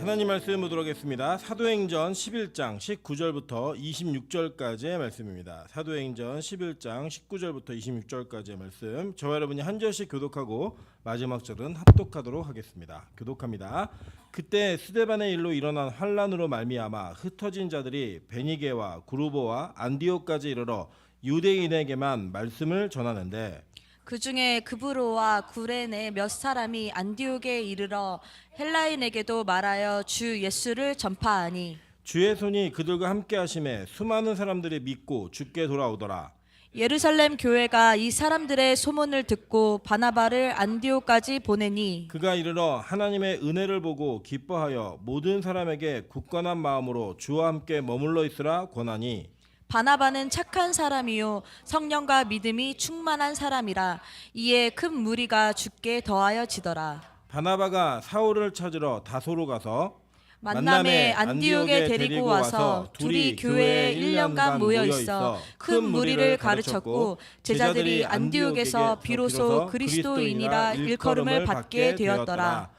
하나님 말씀 보도록 하겠습니다. 사도행전 11장 19절부터 26절까지의 말씀입니다. 사도행전 11장 19절부터 26절까지의 말씀, 저와 여러분이 한 절씩 교독하고 마지막 절은 합독하도록 하겠습니다. 교독합니다. 그때 스데반의 일로 일어난 환란으로 말미암아 흩어진 자들이 베니게와 구르보와 안디옥까지 이르러 유대인에게만 말씀을 전하는데, 그 중에 그브로와 구레네 몇 사람이 안디옥에 이르러 헬라인에게도 말하여 주 예수를 전파하니, 주의 손이 그들과 함께 하심에 수많은 사람들이 믿고 주께 돌아오더라. 예루살렘 교회가 이 사람들의 소문을 듣고 바나바를 안디옥까지 보내니, 그가 이르러 하나님의 은혜를 보고 기뻐하여 모든 사람에게 굳건한 마음으로 주와 함께 머물러 있으라 권하니, 바나바는 착한 사람이요 성령과 믿음이 충만한 사람이라. 이에 큰 무리가 주께 더하여지더라. 바나바가 사울을 찾으러 다소로 가서 만남에 안디옥에 데리고 와서 둘이 교회에 1년간 모여 있어 큰 무리를 가르쳤고, 제자들이 안디옥에서 비로소 그리스도인이라 일컬음을 받게 되었더라.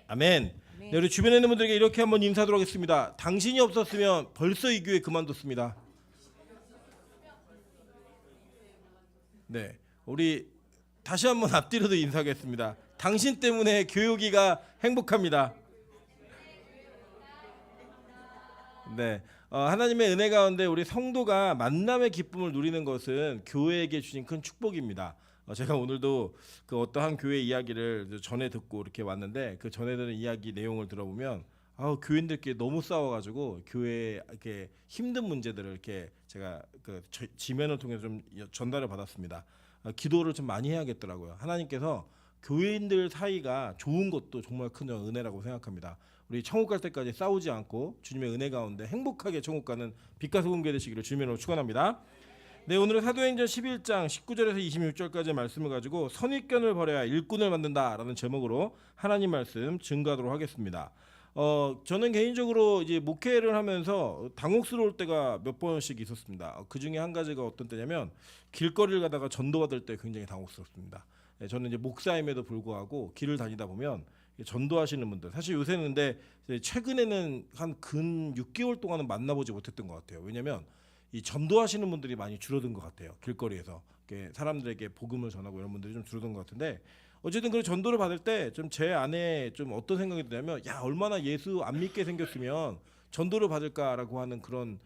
아멘. 네, 우리 주변에 있는 분들에게 이렇게 한번 인사하도록 하겠습니다. 당신이 없었으면 벌써 이 교회 그만뒀습니다. 네, 우리 다시 한번 앞뒤로도 인사하겠습니다. 당신 때문에 교육이가 행복합니다. 네, 하나님의 은혜 가운데 우리 성도가 만남의 기쁨을 누리는 것은 교회에게 주신 큰 축복입니다. 제가 오늘도 그 어떠한 교회 이야기를 전해 듣고 이렇게 왔는데, 그 전해 듣는 이야기 내용을 들어보면 교인들끼리 너무 싸워가지고 교회에 이렇게 힘든 문제들을 이렇게 제가 그 지면을 통해서 좀 전달을 받았습니다. 기도를 좀 많이 해야겠더라고요. 하나님께서 교인들 사이가 좋은 것도 정말 큰 은혜라고 생각합니다. 우리 천국 갈 때까지 싸우지 않고 주님의 은혜 가운데 행복하게 천국 가는 빛과 소금게 되시기를 주님으로 축원합니다. 네, 오늘은 사도행전 11장 19절에서 26절까지의 말씀을 가지고 선입견을 버려야 일꾼을 만든다라는 제목으로 하나님 말씀 증거하도록 하겠습니다. 저는 개인적으로 이제 목회를 하면서 당혹스러울 때가 몇 번씩 있었습니다. 그 중에 한 가지가 어떤 때냐면, 길거리를 가다가 전도받을 때 굉장히 당혹스럽습니다. 저는 이제 목사임에도 불구하고 길을 다니다 보면 전도하시는 분들, 사실 요새는 근데 최근에는 한 근 6개월 동안은 만나보지 못했던 것 같아요. 왜냐하면 이 전도하시는 분들이 많이 줄어든 것 같아요. 길거리에서 사람들에게 복음을 전하고 이런 분들이 좀 줄어든 것 같은데, 어쨌든 그 전도를 받을 때 좀 제 안에 좀 어떤 생각이 드냐면, 야, 얼마나 예수 안 믿게 생겼으면 전도를 받을까라고 하는 그런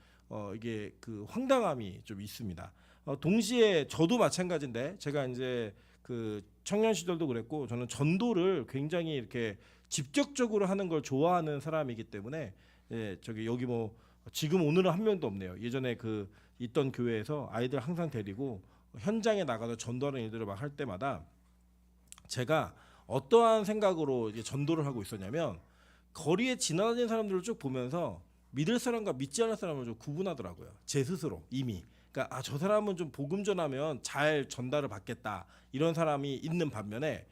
이게 그 황당함이 좀 있습니다. 동시에 저도 마찬가지인데, 제가 이제 그 청년 시절도 그랬고, 저는 전도를 굉장히 이렇게 직접적으로 하는 걸 좋아하는 사람이기 때문에, 저기 여기 뭐 지금 오늘은 한 명도 없네요. 예전에 그 있던 교회에서 아이들 항상 데리고 현장에 나가서 전도하는 일들을 막 할 때마다 제가 어떠한 생각으로 이제 전도를 하고 있었냐면, 거리에 지나다니는 사람들을 쭉 보면서 믿을 사람과 믿지 않을 사람을 좀 구분하더라고요. 제 스스로 이미. 그러니까 저 사람은 좀 복음 전하면 잘 전달을 받겠다, 이런 사람이 있는 반면에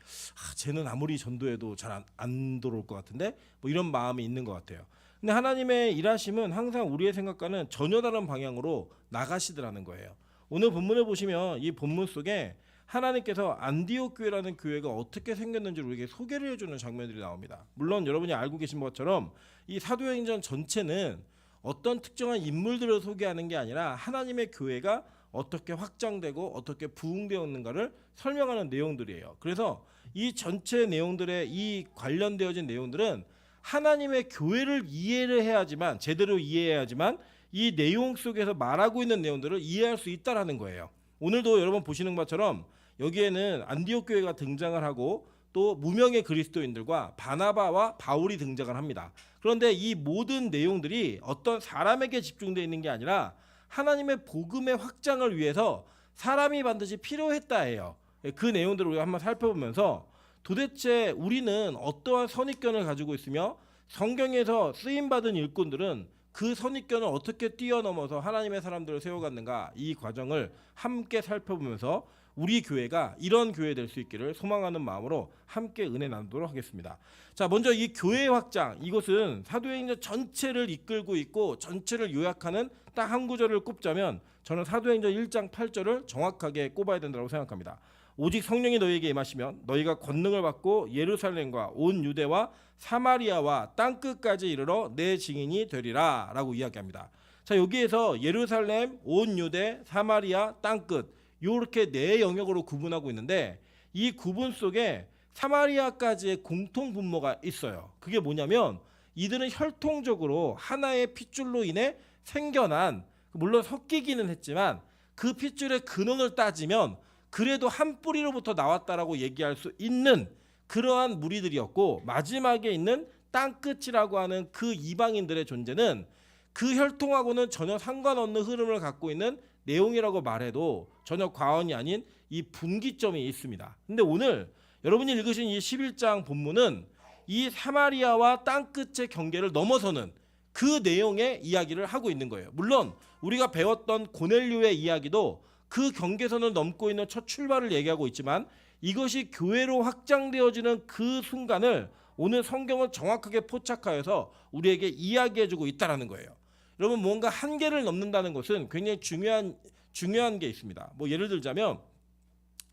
쟤는 아무리 전도해도 잘 안 들어올 것 같은데, 뭐 이런 마음이 있는 것 같아요. 근데 하나님의 일하심은 항상 우리의 생각과는 전혀 다른 방향으로 나가시더라는 거예요. 오늘 본문을 보시면 이 본문 속에 하나님께서 안디옥 교회라는 교회가 어떻게 생겼는지 우리에게 소개를 해주는 장면들이 나옵니다. 물론 여러분이 알고 계신 것처럼 이 사도행전 전체는 어떤 특정한 인물들을 소개하는 게 아니라 하나님의 교회가 어떻게 확장되고 어떻게 부흥되었는가를 설명하는 내용들이에요. 그래서 이 전체 내용들의 이 관련되어진 내용들은 하나님의 교회를 이해를 해야지만, 제대로 이해해야지만 이 내용 속에서 말하고 있는 내용들을 이해할 수 있다라는 거예요. 오늘도 여러분 보시는 것처럼 여기에는 안디옥 교회가 등장을 하고, 또 무명의 그리스도인들과 바나바와 바울이 등장을 합니다. 그런데 이 모든 내용들이 어떤 사람에게 집중되어 있는 게 아니라 하나님의 복음의 확장을 위해서 사람이 반드시 필요했다 해요. 그 내용들을 우리가 한번 살펴보면서, 도대체 우리는 어떠한 선입견을 가지고 있으며 성경에서 쓰임받은 일꾼들은 그 선입견을 어떻게 뛰어넘어서 하나님의 사람들을 세워갔는가, 이 과정을 함께 살펴보면서 우리 교회가 이런 교회 될 수 있기를 소망하는 마음으로 함께 은혜 나누도록 하겠습니다. 자, 먼저 이 교회 확장, 이것은 사도행전 전체를 이끌고 있고 전체를 요약하는 딱 한 구절을 꼽자면 저는 사도행전 1장 8절을 정확하게 꼽아야 된다고 생각합니다. 오직 성령이 너희에게 임하시면 너희가 권능을 받고 예루살렘과 온 유대와 사마리아와 땅 끝까지 이르러 내 증인이 되리라라고 이야기합니다. 자, 여기에서 예루살렘, 온 유대, 사마리아, 땅 끝 이렇게 네 영역으로 구분하고 있는데 이 구분 속에 사마리아까지의 공통 분모가 있어요. 그게 뭐냐면 이들은 혈통적으로 하나의 핏줄로 인해 생겨난, 물론 섞이기는 했지만 그 핏줄의 근원을 따지면 그래도 한 뿌리로부터 나왔다라고 얘기할 수 있는 그러한 무리들이었고, 마지막에 있는 땅끝이라고 하는 그 이방인들의 존재는 그 혈통하고는 전혀 상관없는 흐름을 갖고 있는 내용이라고 말해도 전혀 과언이 아닌 이 분기점이 있습니다. 근데 오늘 여러분이 읽으신 이 11장 본문은 이 사마리아와 땅끝의 경계를 넘어서는 그 내용의 이야기를 하고 있는 거예요. 물론 우리가 배웠던 고넬료의 이야기도 그 경계선을 넘고 있는 첫 출발을 얘기하고 있지만 이것이 교회로 확장되어지는 그 순간을 오늘 성경은 정확하게 포착하여서 우리에게 이야기해주고 있다는 거예요. 여러분, 뭔가 한계를 넘는다는 것은 굉장히 중요한 게 있습니다. 뭐 예를 들자면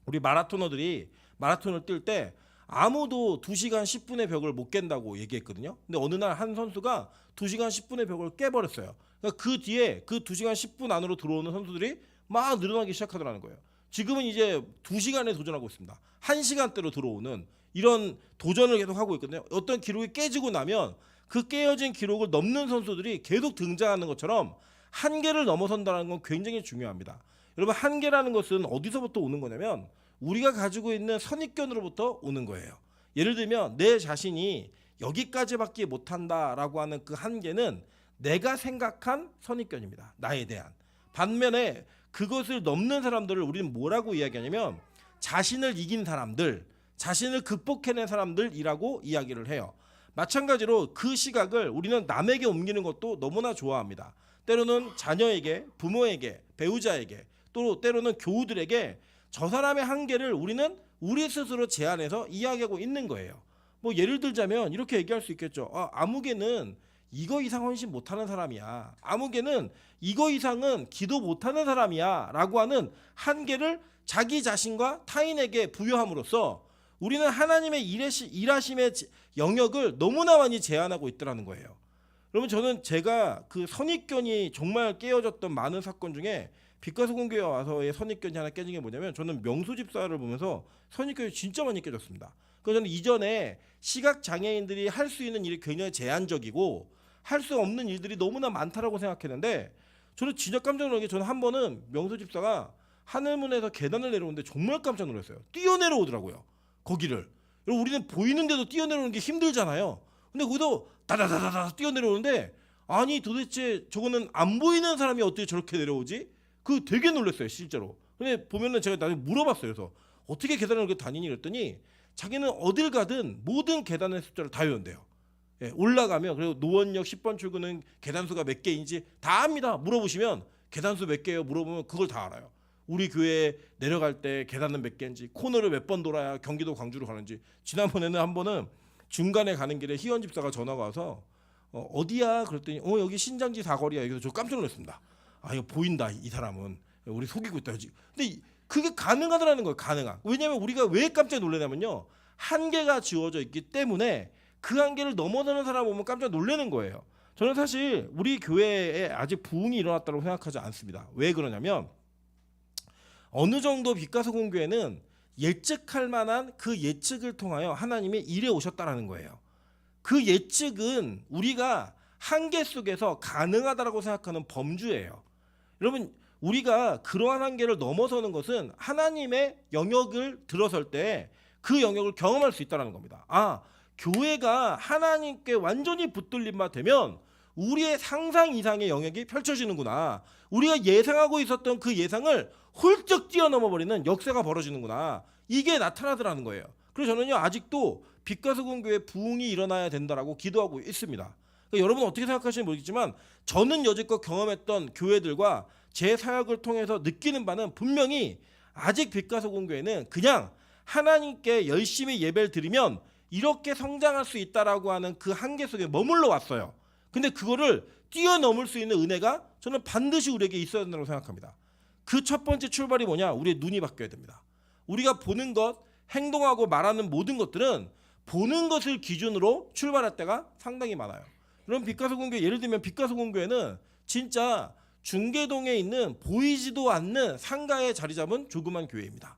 우리 마라토너들이 마라톤을 뛸 때 아무도 2시간 10분의 벽을 못 깬다고 얘기했거든요. 근데 어느 날 한 선수가 2시간 10분의 벽을 깨버렸어요. 그러니까 그 뒤에 그 2시간 10분 안으로 들어오는 선수들이 막 늘어나기 시작하더라는 거예요. 지금은 이제 2시간에 도전하고 있습니다. 1시간대로 들어오는 이런 도전을 계속 하고 있거든요. 어떤 기록이 깨지고 나면 그 깨어진 기록을 넘는 선수들이 계속 등장하는 것처럼 한계를 넘어선다는 건 굉장히 중요합니다. 여러분, 한계라는 것은 어디서부터 오는 거냐면 우리가 가지고 있는 선입견으로부터 오는 거예요. 예를 들면 내 자신이 여기까지밖에 못한다라고 하는 그 한계는 내가 생각한 선입견입니다. 나에 대한. 반면에 그것을 넘는 사람들을 우리는 뭐라고 이야기하냐면 자신을 이긴 사람들, 자신을 극복해낸 사람들이라고 이야기를 해요. 마찬가지로 그 시각을 우리는 남에게 옮기는 것도 너무나 좋아합니다. 때로는 자녀에게, 부모에게, 배우자에게, 또 때로는 교우들에게 저 사람의 한계를 우리는 우리 스스로 제안해서 이야기하고 있는 거예요. 뭐 예를 들자면 이렇게 얘기할 수 있겠죠. 아무개는 이거 이상 헌신 못하는 사람이야. 아무개는 이거 이상은 기도 못하는 사람이야 라고 하는 한계를 자기 자신과 타인에게 부여함으로써 우리는 하나님의 일하심의 영역을 너무나 많이 제한하고 있더라는 거예요. 여러분, 저는 제가 그 선입견이 정말 깨어졌던 많은 사건 중에 빛과 소금교회 와서의 선입견이 하나 깨진 게 뭐냐면 저는 명수 집사를 보면서 선입견이 진짜 많이 깨졌습니다. 그래서 저는 이전에 시각장애인들이 할 수 있는 일이 굉장히 제한적이고 할 수 없는 일들이 너무나 많다라고 생각했는데 저는 진짜 깜짝 놀란 게 저는 한 번은 명수 집사가 하늘문에서 계단을 내려오는데 정말 깜짝 놀랐어요. 뛰어내려오더라고요. 거기를. 여러분, 우리는 보이는데도 뛰어내려오는 게 힘들잖아요. 근데 거기서 다다다다다 뛰어내려오는데 아니 도대체 저거는 안 보이는 사람이 어떻게 저렇게 내려오지? 그 되게 놀랐어요, 실제로. 근데 보면은 제가 나중에 물어봤어요. 그래서 어떻게 계단을 이렇게 다니니 그랬더니 자기는 어딜 가든 모든 계단의 숫자를 다 외운대요. 예, 올라가면 그리고 노원역 10번 출구는 계단수가 몇 개인지 다 압니다. 물어보시면 계단수 몇 개예요? 물어보면 그걸 다 알아요. 우리 교회에 내려갈 때 계단은 몇 개인지, 코너를 몇 번 돌아야 경기도 광주로 가는지. 지난번에는 한 번은 중간에 가는 길에 희원 집사가 전화가 와서 어디야? 그랬더니 여기 신장지 사거리야. 여기서 저 깜짝 놀랐습니다. 아, 이거 보인다. 이 사람은 우리 속이고 있다. 근데 그게 가능하더라는 거예요. 가능한. 왜냐하면 우리가 왜 깜짝 놀라냐면요, 한계가 지워져 있기 때문에 그 한계를 넘어서는 사람 보면 깜짝 놀라는 거예요. 저는 사실 우리 교회에 아직 부흥이 일어났다고 생각하지 않습니다. 왜 그러냐면 어느 정도 빛과 소금 교회는 예측할 만한 그 예측을 통하여 하나님이 일해 오셨다라는 거예요. 그 예측은 우리가 한계 속에서 가능하다라고 생각하는 범주예요. 여러분, 우리가 그러한 한계를 넘어서는 것은 하나님의 영역을 들어설 때 그 영역을 경험할 수 있다는 겁니다. 교회가 하나님께 완전히 붙들린 바 되면 우리의 상상 이상의 영역이 펼쳐지는구나. 우리가 예상하고 있었던 그 예상을 훌쩍 뛰어넘어버리는 역사가 벌어지는구나. 이게 나타나더라는 거예요. 그래서 저는요, 아직도 빛과 소금 교회 부흥이 일어나야 된다라고 기도하고 있습니다. 그러니까 여러분 어떻게 생각하시는지 모르겠지만 저는 여지껏 경험했던 교회들과 제 사역을 통해서 느끼는 바는 분명히 아직 빛과 소금 교회는 그냥 하나님께 열심히 예배를 드리면 이렇게 성장할 수 있다라고 하는 그 한계 속에 머물러 왔어요. 근데 그거를 뛰어넘을 수 있는 은혜가 저는 반드시 우리에게 있어야 된다고 생각합니다. 그 첫 번째 출발이 뭐냐? 우리의 눈이 바뀌어야 됩니다. 우리가 보는 것, 행동하고 말하는 모든 것들은 보는 것을 기준으로 출발할 때가 상당히 많아요. 그럼 빛가서 공교회, 예를 들면 빛가서 공교회는 진짜 중계동에 있는 보이지도 않는 상가에 자리 잡은 조그만 교회입니다.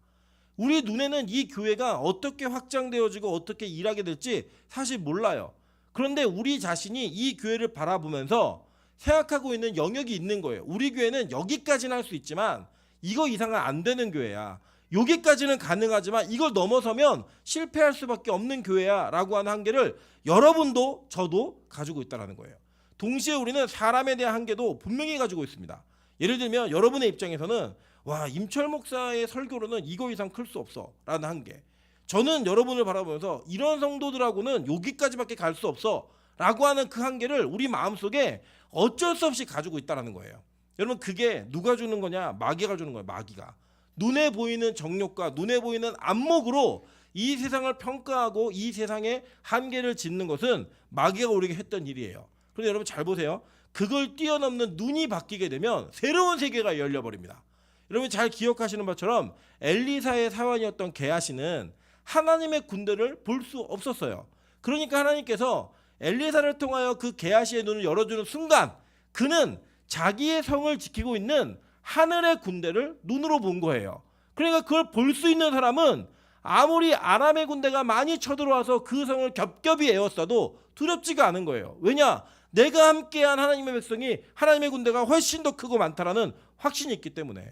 우리 눈에는 이 교회가 어떻게 확장되어지고 어떻게 일하게 될지 사실 몰라요. 그런데 우리 자신이 이 교회를 바라보면서 생각하고 있는 영역이 있는 거예요. 우리 교회는 여기까지는 할 수 있지만 이거 이상은 안 되는 교회야. 여기까지는 가능하지만 이걸 넘어서면 실패할 수밖에 없는 교회야 라고 하는 한계를 여러분도 저도 가지고 있다는 거예요. 동시에 우리는 사람에 대한 한계도 분명히 가지고 있습니다. 예를 들면 여러분의 입장에서는 와, 임철 목사의 설교로는 이거 이상 클 수 없어 라는 한계, 저는 여러분을 바라보면서 이런 성도들하고는 여기까지밖에 갈 수 없어 라고 하는 그 한계를 우리 마음속에 어쩔 수 없이 가지고 있다는 거예요. 여러분, 그게 누가 주는 거냐? 마귀가 주는 거예요. 마귀가 눈에 보이는 정욕과 눈에 보이는 안목으로 이 세상을 평가하고 이 세상의 한계를 짓는 것은 마귀가 우리에게 했던 일이에요. 그런데 여러분 잘 보세요. 그걸 뛰어넘는 눈이 바뀌게 되면 새로운 세계가 열려버립니다. 여러분 잘 기억하시는 것처럼 엘리사의 사환이었던 게하시는 하나님의 군대를 볼 수 없었어요. 그러니까 하나님께서 엘리사를 통하여 그 게하시의 눈을 열어주는 순간 그는 자기의 성을 지키고 있는 하늘의 군대를 눈으로 본 거예요. 그러니까 그걸 볼 수 있는 사람은 아무리 아람의 군대가 많이 쳐들어와서 그 성을 겹겹이 에워싸도 두렵지가 않은 거예요. 왜냐? 내가 함께한 하나님의 백성이, 하나님의 군대가 훨씬 더 크고 많다라는 확신이 있기 때문에.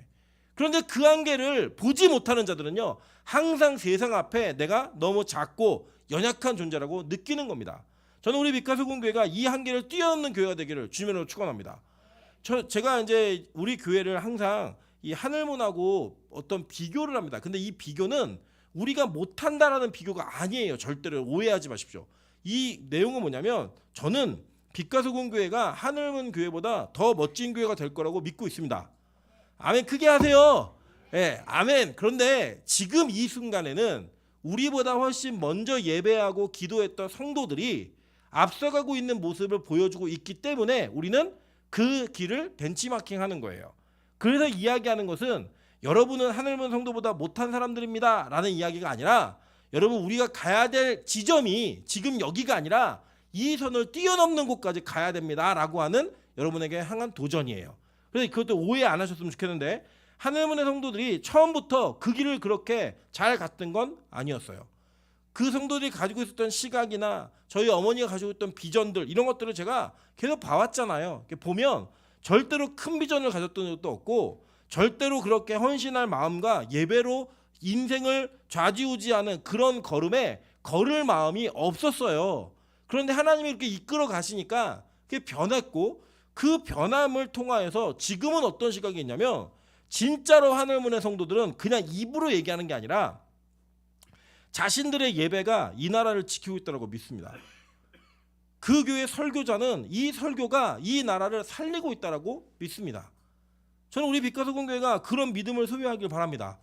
그런데 그 한계를 보지 못하는 자들은요, 항상 세상 앞에 내가 너무 작고 연약한 존재라고 느끼는 겁니다. 저는 우리 빛가서 공교회가 이 한계를 뛰어넘는 교회가 되기를 주님으로 축원합니다. 제가 이제 우리 교회를 항상 이 하늘문하고 어떤 비교를 합니다. 근데 이 비교는 우리가 못한다라는 비교가 아니에요. 절대로 오해하지 마십시오. 이 내용은 뭐냐면 저는 빛가서 공교회가 하늘문 교회보다 더 멋진 교회가 될 거라고 믿고 있습니다. 아멘. 크게 하세요. 네, 아멘. 그런데 지금 이 순간에는 우리보다 훨씬 먼저 예배하고 기도했던 성도들이 앞서가고 있는 모습을 보여주고 있기 때문에 우리는 그 길을 벤치마킹하는 거예요. 그래서 이야기하는 것은 여러분은 하늘문 성도보다 못한 사람들입니다 라는 이야기가 아니라, 여러분 우리가 가야 될 지점이 지금 여기가 아니라 이 선을 뛰어넘는 곳까지 가야 됩니다 라고 하는 여러분에게 향한 도전이에요. 그래서 그것도 오해 안 하셨으면 좋겠는데, 하늘문의 성도들이 처음부터 그 길을 그렇게 잘 갔던 건 아니었어요. 그 성도들이 가지고 있었던 시각이나 저희 어머니가 가지고 있던 비전들, 이런 것들을 제가 계속 봐왔잖아요. 보면 절대로 큰 비전을 가졌던 적도 없고, 절대로 그렇게 헌신할 마음과 예배로 인생을 좌지우지하는 그런 걸음에 걸을 마음이 없었어요. 그런데 하나님이 이렇게 이끌어 가시니까 그게 변했고, 그 변함을 통하여서 지금은 어떤 시각이 있냐면, 진짜로 하늘문의 성도들은 그냥 입으로 얘기하는 게 아니라 자신들의 예배가 이 나라를 지키고 있다고 믿습니다. 그 교회 설교자는 이 설교가 이 나라를 살리고 있다고 믿습니다. 저는 우리 빛가서 공교회가 그런 믿음을 소유하길 바랍니다.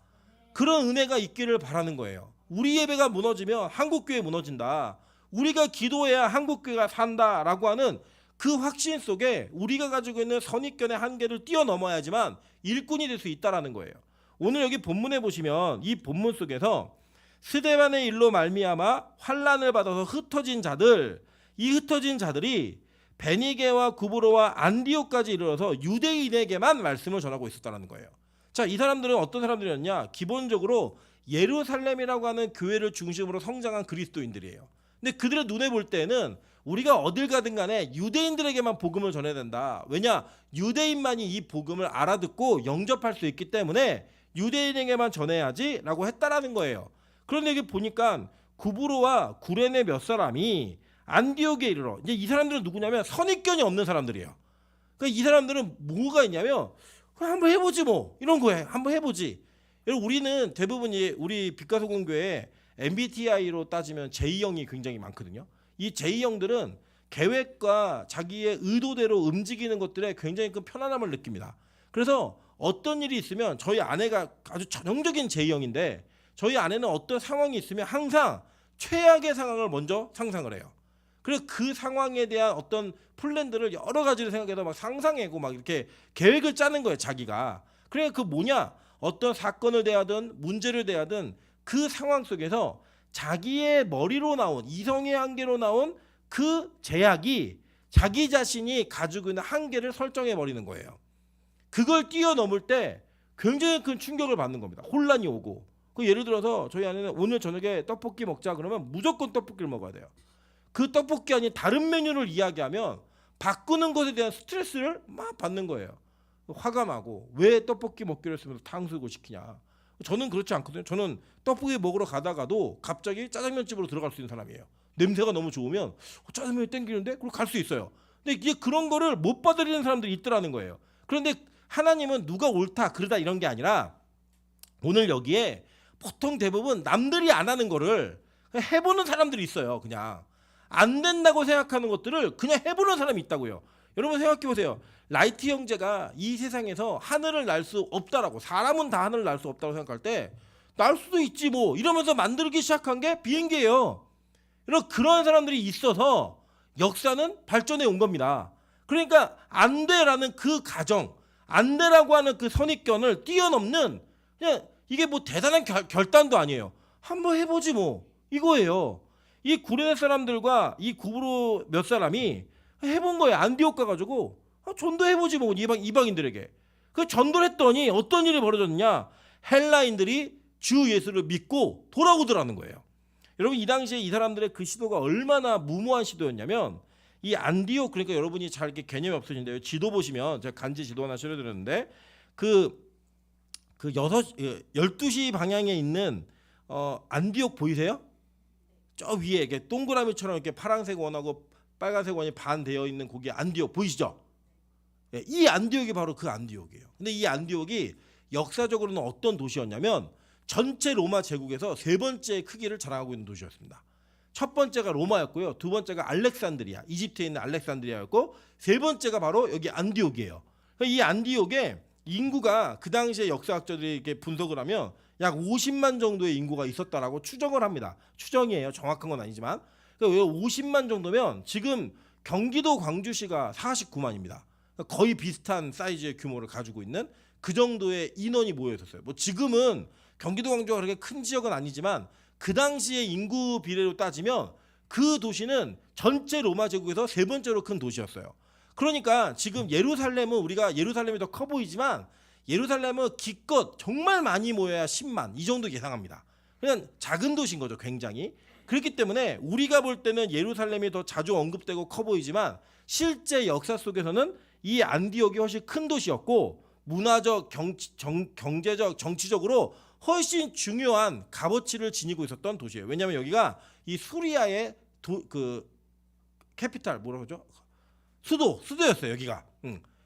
그런 은혜가 있기를 바라는 거예요. 우리 예배가 무너지면 한국교회 무너진다, 우리가 기도해야 한국교회가 산다라고 하는 그 확신 속에 우리가 가지고 있는 선입견의 한계를 뛰어넘어야지만 일꾼이 될 수 있다라는 거예요. 오늘 여기 본문에 보시면 이 본문 속에서 스데반의 일로 말미암아 환난을 받아서 흩어진 자들, 이 흩어진 자들이 베니게와 구브로와 안디옥까지 이르러서 유대인에게만 말씀을 전하고 있었다는 거예요. 자, 이 사람들은 어떤 사람들이었냐? 기본적으로 예루살렘이라고 하는 교회를 중심으로 성장한 그리스도인들이에요. 근데 그들의 눈에 볼 때는 우리가 어딜 가든 간에 유대인들에게만 복음을 전해야 된다. 왜냐? 유대인만이 이 복음을 알아듣고 영접할 수 있기 때문에 유대인에게만 전해야지 라고 했다라는 거예요. 그런데 여기 보니까 구브로와 구레네 몇 사람이 안디옥에 이르러, 이제 이 사람들은 누구냐면 선입견이 없는 사람들이에요. 그러니까 이 사람들은 뭐가 있냐면 그냥 한번 해보지 뭐, 이런 거예요. 한번 해보지. 여러분, 우리는 대부분이 우리 빛가서 공교회 MBTI로 따지면 J형이 굉장히 많거든요. 이 J형들은 계획과 자기의 의도대로 움직이는 것들에 굉장히 큰 편안함을 느낍니다. 그래서 어떤 일이 있으면, 저희 아내가 아주 전형적인 J형인데 저희 아내는 어떤 상황이 있으면 항상 최악의 상황을 먼저 상상을 해요. 그래서 그 상황에 대한 어떤 플랜들을 여러 가지를 생각해서 막 상상하고 막 이렇게 계획을 짜는 거예요, 자기가. 그러니까 그 뭐냐? 어떤 사건을 대하든 문제를 대하든 그 상황 속에서 자기의 머리로 나온 이성의 한계로 나온 그 제약이 자기 자신이 가지고 있는 한계를 설정해 버리는 거예요. 그걸 뛰어넘을 때 굉장히 큰 충격을 받는 겁니다. 혼란이 오고. 그 예를 들어서 저희 아내는 오늘 저녁에 떡볶이 먹자 그러면 무조건 떡볶이를 먹어야 돼요. 그 떡볶이 아닌 다른 메뉴를 이야기하면 바꾸는 것에 대한 스트레스를 막 받는 거예요. 화가 나고 왜 떡볶이 먹기로 했으면서 탕수육을 시키냐. 저는 그렇지 않거든요. 저는 떡볶이 먹으러 가다가도 갑자기 짜장면집으로 들어갈 수 있는 사람이에요. 냄새가 너무 좋으면 짜장면이 땡기는데 그걸 갈 수 있어요. 근데 이게 그런 거를 못 받아들이는 사람들이 있더라는 거예요. 그런데 하나님은 누가 옳다 그러다 이런 게 아니라 오늘 여기에 보통 대부분 남들이 안 하는 거를 해보는 사람들이 있어요. 그냥 안 된다고 생각하는 것들을 그냥 해보는 사람이 있다고요. 여러분 생각해 보세요. 라이트 형제가 이 세상에서 하늘을 날 수 없다라고, 사람은 다 하늘을 날 수 없다고 생각할 때 날 수도 있지 뭐 이러면서 만들기 시작한 게 비행기예요. 그런 사람들이 있어서 역사는 발전해 온 겁니다. 그러니까 안 돼라는 그 가정, 안 돼라고 하는 그 선입견을 뛰어넘는, 그냥 이게 뭐 대단한 결단도 아니에요. 한번 해보지 뭐 이거예요. 이 구레네 사람들과 이 구브로 몇 사람이 해본 거예요. 안디옥 가가지고 전도해보지 뭐 이방인들에게. 그 전도를 했더니 어떤 일이 벌어졌느냐. 헬라인들이 주 예수를 믿고 돌아오더라는 거예요. 여러분 이 당시에 이 사람들의 그 시도가 얼마나 무모한 시도였냐면, 이 안디옥, 그러니까 여러분이 잘 이렇게 개념이 없으신데요. 지도 보시면 제가 간지 지도 하나 실어드렸는데 그 12시 방향에 있는 안디옥 보이세요? 저 위에 이렇게 동그라미처럼 이렇게 파란색 원하고 빨간색 원이 반 되어 있는 거기 안디옥 보이시죠? 예, 이 안디옥이 바로 그 안디옥이에요. 근데 이 안디옥이 역사적으로는 어떤 도시였냐면 전체 로마 제국에서 세 번째 크기를 자랑하고 있는 도시였습니다. 첫 번째가 로마였고요. 두 번째가 알렉산드리아, 이집트에 있는 알렉산드리아였고, 세 번째가 바로 여기 안디옥이에요. 이 안디옥에 인구가 그 당시에 역사학자들이 이렇게 분석을 하면 약 50만 정도의 인구가 있었다라고 추정을 합니다. 추정이에요. 정확한 건 아니지만. 그러니까 50만 정도면 지금 경기도 광주시가 49만입니다. 그러니까 거의 비슷한 사이즈의 규모를 가지고 있는 그 정도의 인원이 모여 있었어요. 뭐 지금은 경기도 광주가 그렇게 큰 지역은 아니지만 그 당시의 인구 비례로 따지면 그 도시는 전체 로마 제국에서 세 번째로 큰 도시였어요. 그러니까 지금 예루살렘은 우리가 예루살렘이 더 커 보이지만 예루살렘은 기껏 정말 많이 모여야 10만 이 정도 예상합니다. 그냥 작은 도시인 거죠, 굉장히. 그렇기 때문에 우리가 볼 때는 예루살렘이 더 자주 언급되고 커 보이지만 실제 역사 속에서는 이 안디옥이 훨씬 큰 도시였고, 문화적, 경제적, 정치적으로 훨씬 중요한 값어치를 지니고 있었던 도시예요. 왜냐하면 여기가 이 수리아의 그 캐피탈 뭐라고 하죠? 수도였어요. 여기가.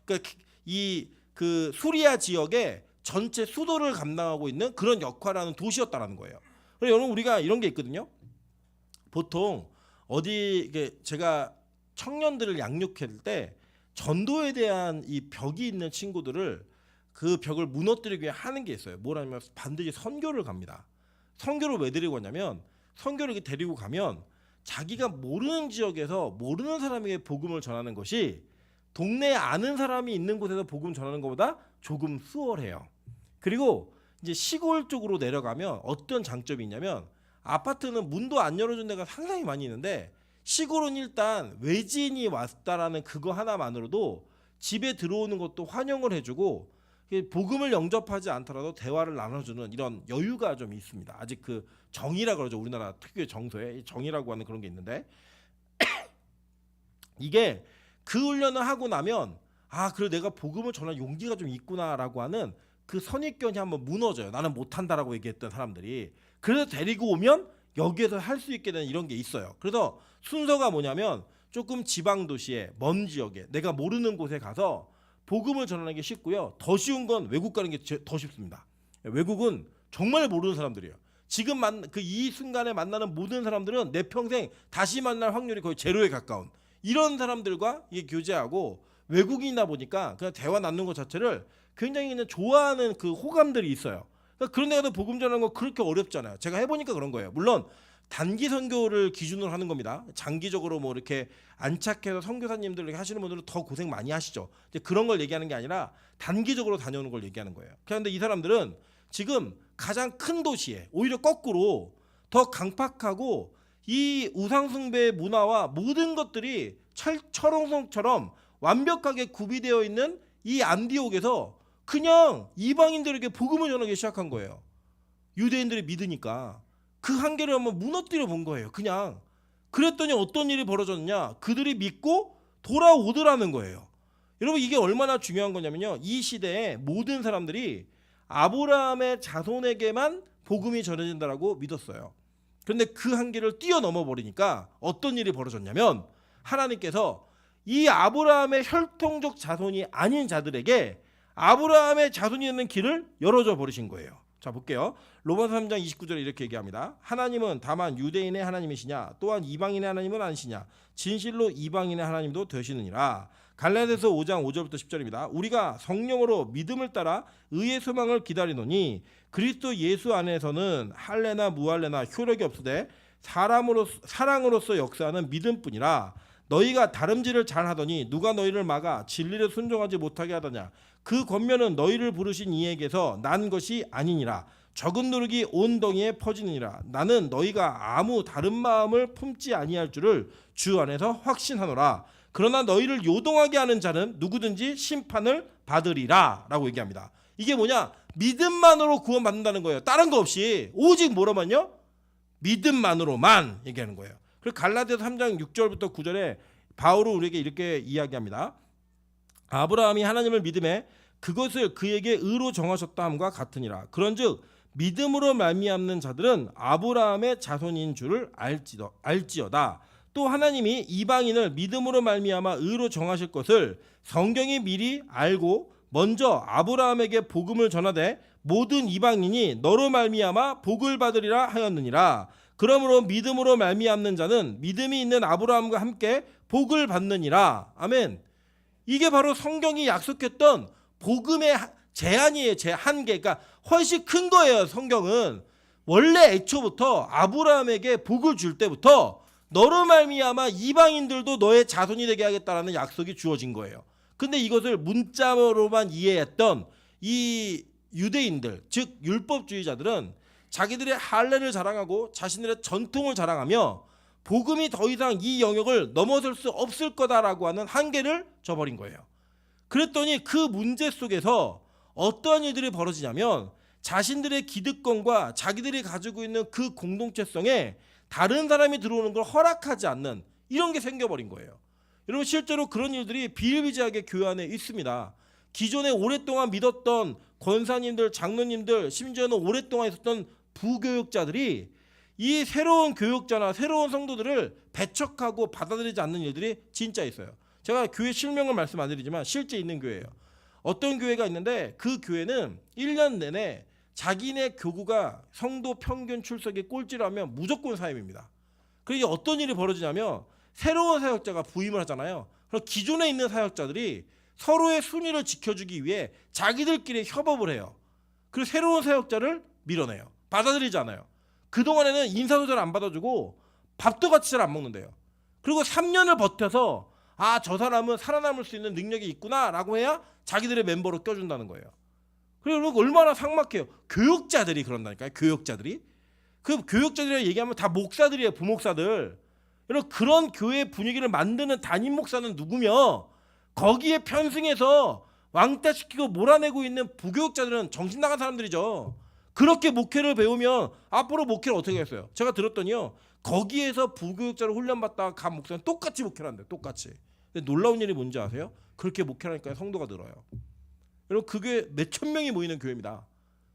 그러니까 이 그 수리아 지역의 전체 수도를 감당하고 있는 그런 역할을 하는 도시였다라는 거예요. 그래서 여러분 우리가 이런 게 있거든요. 보통 어디 제가 청년들을 양육할 때 전도에 대한 이 벽이 있는 친구들을 그 벽을 무너뜨리기 위해 하는 게 있어요. 뭐라면 반드시 선교를 갑니다. 선교를 왜 데리고 가냐면 선교를 이렇게 데리고 가면 자기가 모르는 지역에서 모르는 사람에게 복음을 전하는 것이 동네에 아는 사람이 있는 곳에서 복음 전하는 것보다 조금 수월해요. 그리고 이제 시골 쪽으로 내려가면 어떤 장점이 있냐면 아파트는 문도 안 열어준 데가 상당히 많이 있는데 시골은 일단 외지인이 왔다라는 그거 하나만으로도 집에 들어오는 것도 환영을 해주고 복음을 영접하지 않더라도 대화를 나눠주는 이런 여유가 좀 있습니다. 아직 그 정이라 그러죠. 우리나라 특유의 정서에 정이라고 하는 그런 게 있는데 이게 그 훈련을 하고 나면 그래 내가 복음을 전할 용기가 좀 있구나라고 하는 그 선입견이 한번 무너져요. 나는 못한다라고 얘기했던 사람들이. 그래서 데리고 오면 여기에서 할 수 있게 되는 이런 게 있어요. 그래서 순서가 뭐냐면 조금 지방 도시에 먼 지역에 내가 모르는 곳에 가서 복음을 전하는 게 쉽고요. 더 쉬운 건 외국 가는 게 더 쉽습니다. 외국은 정말 모르는 사람들이에요. 지금 이 순간에 만나는 모든 사람들은 내 평생 다시 만날 확률이 거의 제로에 가까운 이런 사람들과 이게 교제하고, 외국인이다 보니까 그냥 대화 나누는 것 자체를 굉장히 그냥 좋아하는 그 호감들이 있어요. 그러니까 그런 데가서 복음 전하는 거 그렇게 어렵잖아요. 제가 해보니까 그런 거예요. 물론 단기 선교를 기준으로 하는 겁니다. 장기적으로 뭐 이렇게 안착해서 선교사님들 이렇게 하시는 분들은 더 고생 많이 하시죠. 이제 그런 걸 얘기하는 게 아니라 단기적으로 다녀오는 걸 얘기하는 거예요. 그런데 이 사람들은 지금 가장 큰 도시에 오히려 거꾸로 더 강팍하고 이 우상숭배의 문화와 모든 것들이 철옹성처럼 완벽하게 구비되어 있는 이 안디옥에서 그냥 이방인들에게 복음을 전하기 시작한 거예요. 유대인들이 믿으니까 그 한계를 한번 무너뜨려 본 거예요. 그냥 그랬더니 어떤 일이 벌어졌냐? 그들이 믿고 돌아오더라는 거예요. 여러분 이게 얼마나 중요한 거냐면요. 이 시대에 모든 사람들이 아브라함의 자손에게만 복음이 전해진다라고 믿었어요. 그런데 그 한계를 뛰어넘어 버리니까 어떤 일이 벌어졌냐면 하나님께서 이 아브라함의 혈통적 자손이 아닌 자들에게 아브라함의 자손이 있는 길을 열어줘 버리신 거예요. 자 볼게요. 로마서 3장 29절에 이렇게 얘기합니다. 하나님은 다만 유대인의 하나님이시냐 또한 이방인의 하나님은 아니시냐 진실로 이방인의 하나님도 되시느니라. 갈라디아서 5장 5절부터 10절입니다. 우리가 성령으로 믿음을 따라 의의 소망을 기다리노니 그리스도 예수 안에서는 할례나 무할례나 효력이 없으되 사랑으로서 역사하는 믿음뿐이라. 너희가 다름질을 잘하더니 누가 너희를 막아 진리를 순종하지 못하게 하더냐. 그 권면은 너희를 부르신 이에게서 난 것이 아니니라. 적은 누룩이 온 덩이에 퍼지느니라. 나는 너희가 아무 다른 마음을 품지 아니할 줄을 주 안에서 확신하노라. 그러나 너희를 요동하게 하는 자는 누구든지 심판을 받으리라 라고 얘기합니다. 이게 뭐냐? 믿음만으로 구원받는다는 거예요. 다른 거 없이 오직 뭐로만요? 믿음만으로만 얘기하는 거예요. 그리고 갈라디아서 3장 6절부터 9절에 바울은 우리에게 이렇게 이야기합니다. 아브라함이 하나님을 믿음에 그것을 그에게 의로 정하셨다 함과 같으니라. 그런즉 믿음으로 말미암는 자들은 아브라함의 자손인 줄을 알지어다. 또 하나님이 이방인을 믿음으로 말미암아 의로 정하실 것을 성경이 미리 알고 먼저 아브라함에게 복음을 전하되 모든 이방인이 너로 말미암아 복을 받으리라 하였느니라. 그러므로 믿음으로 말미암는 자는 믿음이 있는 아브라함과 함께 복을 받느니라. 아멘. 이게 바로 성경이 약속했던 복음의 제한이에요. 제 한계. 그러니까 훨씬 큰 거예요. 성경은 원래 애초부터 아브라함에게 복을 줄 때부터 너로 말미암아 이방인들도 너의 자손이 되게 하겠다라는 약속이 주어진 거예요. 근데 이것을 문자로만 이해했던 이 유대인들, 즉 율법주의자들은 자기들의 할례를 자랑하고 자신들의 전통을 자랑하며 복음이 더 이상 이 영역을 넘어설 수 없을 거다라고 하는 한계를 저버린 거예요. 그랬더니 그 문제 속에서 어떠한 일들이 벌어지냐면 자신들의 기득권과 자기들이 가지고 있는 그 공동체성에 다른 사람이 들어오는 걸 허락하지 않는 이런 게 생겨버린 거예요. 여러분 실제로 그런 일들이 비일비재하게 교회 안에 있습니다. 기존에 오랫동안 믿었던 권사님들, 장로님들, 심지어는 오랫동안 있었던 부교육자들이 이 새로운 교육자나 새로운 성도들을 배척하고 받아들이지 않는 일들이 진짜 있어요. 제가 교회 실명을 말씀 안 드리지만 실제 있는 교회예요. 어떤 교회가 있는데 그 교회는 1년 내내 자기네 교구가 성도 평균 출석에 꼴찌를 하면 무조건 사임입니다. 그리고 어떤 일이 벌어지냐면 새로운 사역자가 부임을 하잖아요. 그럼 기존에 있는 사역자들이 서로의 순위를 지켜주기 위해 자기들끼리 협업을 해요. 그리고 새로운 사역자를 밀어내요. 받아들이지 않아요. 그동안에는 인사도 잘 안 받아주고 밥도 같이 잘 안 먹는데요. 그리고 3년을 버텨서 아, 저 사람은 살아남을 수 있는 능력이 있구나 라고 해야 자기들의 멤버로 껴준다는 거예요. 그리고 얼마나 삭막해요. 교육자들이 그런다니까요. 교육자들이. 그 교육자들이라고 얘기하면 다 목사들이에요. 부목사들. 여러분 그런 교회 분위기를 만드는 담임 목사는 누구며 거기에 편승해서 왕따시키고 몰아내고 있는 부교육자들은 정신 나간 사람들이죠. 그렇게 목회를 배우면 앞으로 목회를 어떻게 했어요? 제가 들었더니요. 거기에서 부교육자로 훈련받다가 간 목사는 똑같이 목회를 한대요. 똑같이. 근데 놀라운 일이 뭔지 아세요? 그렇게 목회를 하니까 성도가 늘어요. 여러분 그게 몇천 명이 모이는 교회입니다.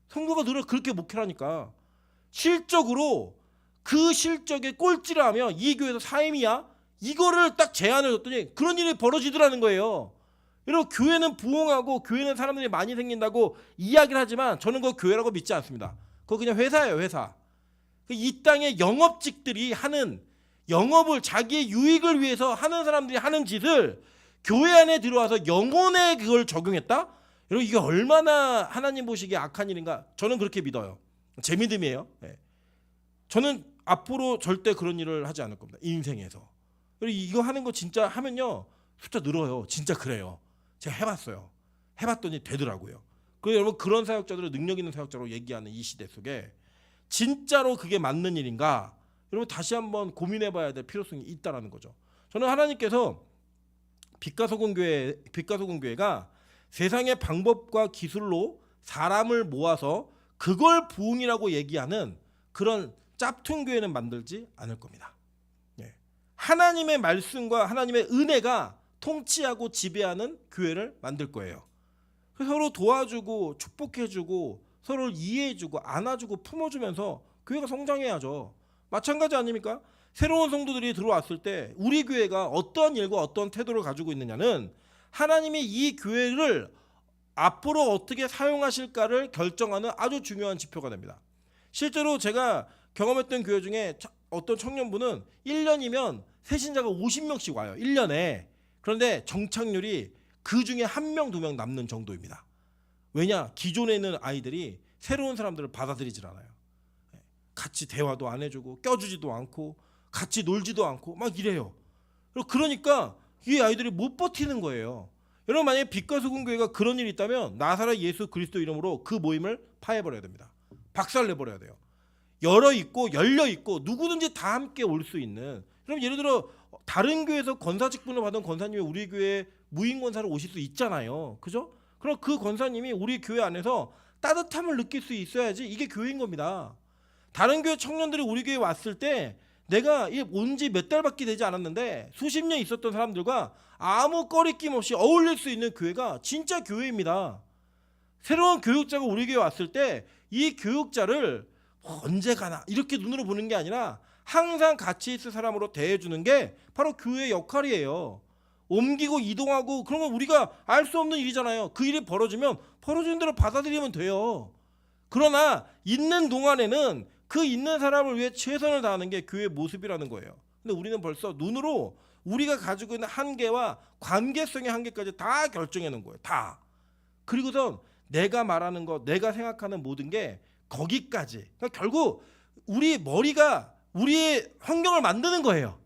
성도가 늘어 그렇게 목회를 하니까 실적으로 그 실적에 꼴찌를 하면 이 교회에서 사임이야? 이거를 딱 제안을 줬더니 그런 일이 벌어지더라는 거예요. 여러분 교회는 부흥하고 교회는 사람들이 많이 생긴다고 이야기를 하지만 저는 그거 교회라고 믿지 않습니다. 그거 그냥 회사예요. 회사. 이 땅의 영업직들이 하는 영업을 자기의 유익을 위해서 하는 사람들이 하는 짓을 교회 안에 들어와서 영혼에 그걸 적용했다? 여러분 이게 얼마나 하나님 보시기에 악한 일인가? 저는 그렇게 믿어요. 제 믿음이에요. 네. 저는 앞으로 절대 그런 일을 하지 않을 겁니다. 인생에서. 그리고 이거 하는 거 진짜 하면요 숫자 늘어요. 진짜 그래요. 제가 해봤어요. 해봤더니 되더라고요. 그래서 여러분 그런 사역자들을 능력 있는 사역자로 얘기하는 이 시대 속에 진짜로 그게 맞는 일인가? 여러분 다시 한번 고민해봐야 될 필요성이 있다라는 거죠. 저는 하나님께서 빛과 소금 교회가 세상의 방법과 기술로 사람을 모아서 그걸 부흥이라고 얘기하는 그런 짭퉁 교회는 만들지 않을 겁니다. 예. 하나님의 말씀과 하나님의 은혜가 통치하고 지배하는 교회를 만들 거예요. 서로 도와주고 축복해주고 서로를 이해해주고 안아주고 품어주면서 교회가 성장해야죠. 마찬가지 아닙니까? 새로운 성도들이 들어왔을 때 우리 교회가 어떠한 일과 어떤 태도를 가지고 있느냐는 하나님이 이 교회를 앞으로 어떻게 사용하실까를 결정하는 아주 중요한 지표가 됩니다. 실제로 제가 경험했던 교회 중에 어떤 청년분은 1년이면 새신자가 50명씩 와요. 1년에. 그런데 정착률이 그 중에 1명, 2명 남는 정도입니다. 왜냐? 기존에 있는 아이들이 새로운 사람들을 받아들이질 않아요. 같이 대화도 안 해주고 껴주지도 않고 같이 놀지도 않고 막 이래요. 그러니까 이 아이들이 못 버티는 거예요. 여러분 만약에 빛과 소금 교회가 그런 일이 있다면 나사렛 예수 그리스도 이름으로 그 모임을 파해버려야 됩니다. 박살내버려야 돼요. 열어있고 열려있고 누구든지 다 함께 올 수 있는. 그럼 예를 들어 다른 교회에서 권사 직분을 받은 권사님이 우리 교회에 무인 권사로 오실 수 있잖아요. 그죠? 그럼 그 권사님이 우리 교회 안에서 따뜻함을 느낄 수 있어야지 이게 교회인 겁니다. 다른 교회 청년들이 우리 교회에 왔을 때 내가 온 지 몇 달밖에 되지 않았는데 수십 년 있었던 사람들과 아무 꺼리낌 없이 어울릴 수 있는 교회가 진짜 교회입니다. 새로운 교육자가 우리 교회에 왔을 때 이 교육자를 언제 가나 이렇게 눈으로 보는 게 아니라 항상 같이 있을 사람으로 대해주는 게 바로 교회의 역할이에요. 옮기고 이동하고 그런 건 우리가 알 수 없는 일이잖아요. 그 일이 벌어지면 벌어지는 대로 받아들이면 돼요. 그러나 있는 동안에는 그 있는 사람을 위해 최선을 다하는 게 교회의 모습이라는 거예요. 근데 우리는 벌써 눈으로 우리가 가지고 있는 한계와 관계성의 한계까지 다 결정해 놓은 거예요. 다. 그리고선 내가 말하는 것, 내가 생각하는 모든 게 거기까지. 그러니까 결국 우리 머리가 우리의 환경을 만드는 거예요.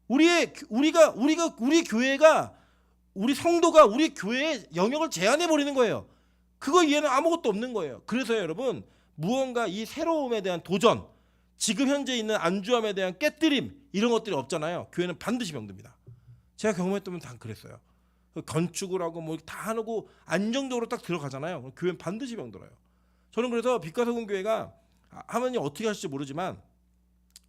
우리 교회가 우리 성도가 우리 교회의 영역을 제한해 버리는 거예요. 그거 이해는 아무것도 없는 거예요. 그래서 여러분 무언가 이 새로움에 대한 도전, 지금 현재 있는 안주함에 대한 깨뜨림 이런 것들이 없잖아요. 교회는 반드시 병듭니다. 제가 경험했던 건 다 그랬어요. 건축을 하고 뭐 다 하고 안정적으로 딱 들어가잖아요. 교회는 반드시 병들어요. 저는 그래서 빛과 소금 교회가 하나님 어떻게 하실지 모르지만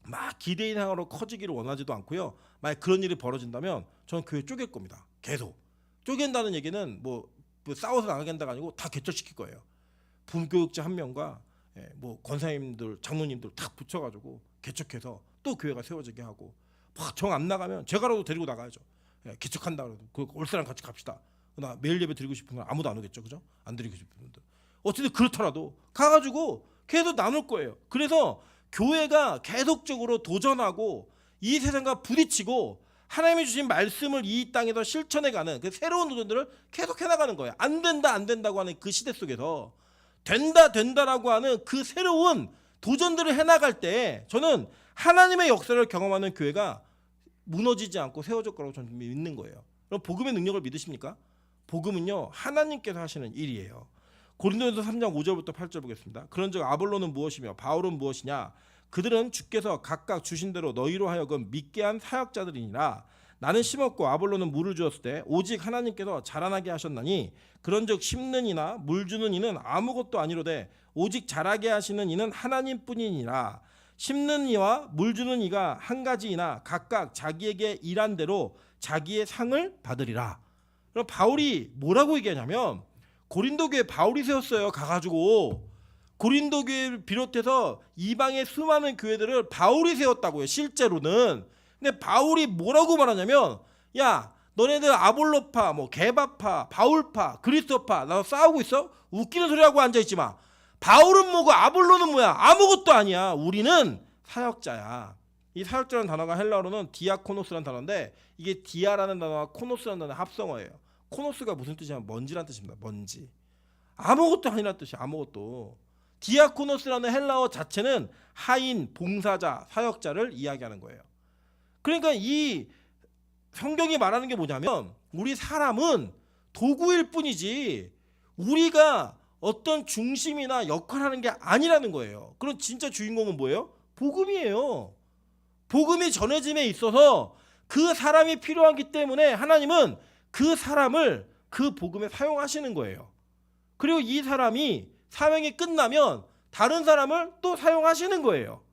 막 기대인 향으로 커지기를 원하지도 않고요. 만약 그런 일이 벌어진다면 저는 교회 쪼갤 겁니다. 계속. 쪼갠다는 얘기는 뭐 싸워서 나가겠다가 아니고 다 개척시킬 거예요. 분교육자 한 명과 뭐 권사님들, 장로님들 다 붙여가지고 개척해서 또 교회가 세워지게 하고 막 정 안 나가면 제가라도 데리고 나가야죠. 개척한다 그래도 올 사람 같이 갑시다. 나 매일 예배 드리고 싶은 건 아무도 안 오겠죠, 그죠? 안 드리고 싶은 분들. 어쨌든 그렇더라도 가가지고 계속 나눌 거예요. 그래서 교회가 계속적으로 도전하고 이 세상과 부딪히고 하나님이 주신 말씀을 이 땅에서 실천해가는 그 새로운 도전들을 계속 해나가는 거예요. 안 된다 안 된다고 하는 그 시대 속에서 된다라고 하는 그 새로운 도전들을 해나갈 때 저는 하나님의 역사를 경험하는 교회가 무너지지 않고 세워질 거라고 저는 믿는 거예요. 그럼 복음의 능력을 믿으십니까? 복음은요 하나님께서 하시는 일이에요. 고린도전서 3장 5절부터 8절 보겠습니다. 그런즉 아볼로는 무엇이며 바울은 무엇이냐? 그들은 주께서 각각 주신 대로 너희로 하여금 믿게 한 사역자들이니라. 나는 심었고 아볼로는 물을 주었을 때 오직 하나님께서 자라나게 하셨나니 그런즉 심는 이나 물 주는 이는 아무것도 아니로되 오직 자라게 하시는 이는 하나님뿐이니라. 심는 이와 물 주는 이가 한 가지이나 각각 자기에게 일한 대로 자기의 상을 받으리라. 그럼 바울이 뭐라고 얘기하냐면 고린도 교회 바울이 세웠어요. 가가지고 고린도 교회를 비롯해서 이방의 수많은 교회들을 바울이 세웠다고요. 실제로는. 근데 바울이 뭐라고 말하냐면 야 너네들 아볼로파 뭐 게바파 바울파 그리스도파 나 싸우고 있어? 웃기는 소리하고 앉아있지 마. 바울은 뭐고 아볼로는 뭐야? 아무것도 아니야. 우리는 사역자야. 이 사역자라는 단어가 헬라어로는 디아코노스라는 단어인데 이게 디아라는 단어와 코노스라는 단어의 합성어예요. 코노스가 무슨 뜻이냐면 먼지란 뜻입니다. 먼지. 아무것도 아니란 뜻이야. 아무것도. 디아코노스라는 헬라어 자체는 하인, 봉사자, 사역자를 이야기하는 거예요. 그러니까 이 성경이 말하는 게 뭐냐면 우리 사람은 도구일 뿐이지 우리가 어떤 중심이나 역할하는 게 아니라는 거예요. 그럼 진짜 주인공은 뭐예요? 복음이에요. 복음이 전해짐에 있어서 그 사람이 필요하기 때문에 하나님은 그 사람을 그 복음에 사용하시는 거예요. 그리고 이 사람이 사명이 끝나면 다른 사람을 또 사용하시는 거예요.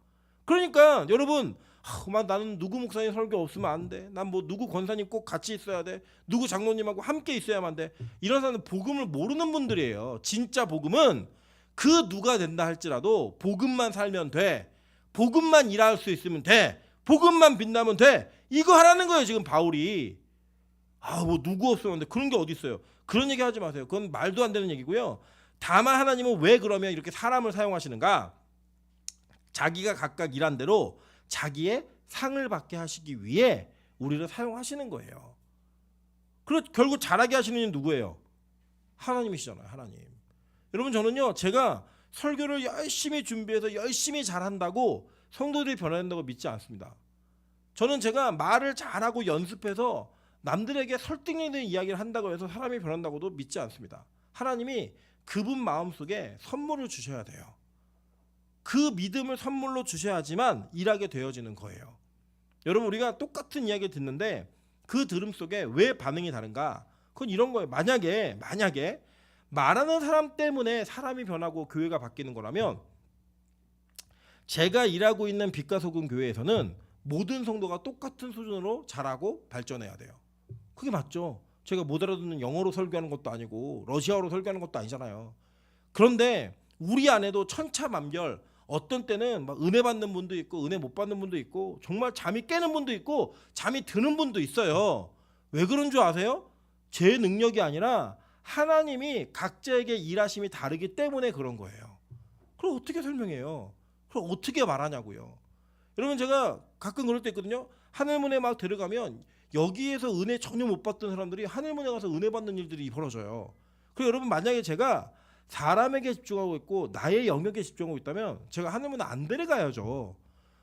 그러니까 여러분, 나는 누구 목사님 설교 없으면 안 돼. 난 뭐 누구 권사님 꼭 같이 있어야 돼. 누구 장로님하고 함께 있어야만 돼. 이런 사람은 복음을 모르는 분들이에요. 진짜 복음은 그 누가 된다 할지라도 복음만 살면 돼. 복음만 일할 수 있으면 돼. 복음만 빛나면 돼. 이거 하라는 거예요. 지금 바울이. 뭐 누구 없으면 안 돼. 그런 게 어디 있어요. 그런 얘기 하지 마세요. 그건 말도 안 되는 얘기고요. 다만 하나님은 왜 그러면 이렇게 사람을 사용하시는가? 자기가 각각 일한 대로 자기의 상을 받게 하시기 위해 우리를 사용하시는 거예요. 그리고 결국 잘하게 하시는 이는 누구예요? 하나님이시잖아요. 하나님. 여러분, 저는요, 제가 설교를 열심히 준비해서 열심히 잘한다고 성도들이 변화된다고 믿지 않습니다. 저는 제가 말을 잘하고 연습해서 남들에게 설득력있는 이야기를 한다고 해서 사람이 변한다고도 믿지 않습니다. 하나님이 그분 마음속에 선물을 주셔야 돼요. 그 믿음을 선물로 주셔야지만 일하게 되어지는 거예요. 여러분, 우리가 똑같은 이야기를 듣는데 그 들음 속에 왜 반응이 다른가? 그건 이런 거예요. 만약에 말하는 사람 때문에 사람이 변하고 교회가 바뀌는 거라면 제가 일하고 있는 빛과 소금 교회에서는 모든 성도가 똑같은 수준으로 자라고 발전해야 돼요. 그게 맞죠. 제가 못 알아듣는 영어로 설교하는 것도 아니고 러시아어로 설교하는 것도 아니잖아요. 그런데 우리 안에도 천차만별, 어떤 때는 막 은혜 받는 분도 있고 은혜 못 받는 분도 있고 정말 잠이 깨는 분도 있고 잠이 드는 분도 있어요. 왜 그런 줄 아세요? 제 능력이 아니라 하나님이 각자에게 일하심이 다르기 때문에 그런 거예요. 그럼 어떻게 설명해요? 그럼 어떻게 말하냐고요. 여러분, 제가 가끔 그럴 때 있거든요. 하늘문에 막 들어가면 여기에서 은혜 전혀 못 받던 사람들이 하늘문에 가서 은혜 받는 일들이 벌어져요. 그리고 여러분, 만약에 제가 사람에게 집중하고 있고 나의 영역에 집중하고 있다면 제가 하늘문에 안 데려가야죠.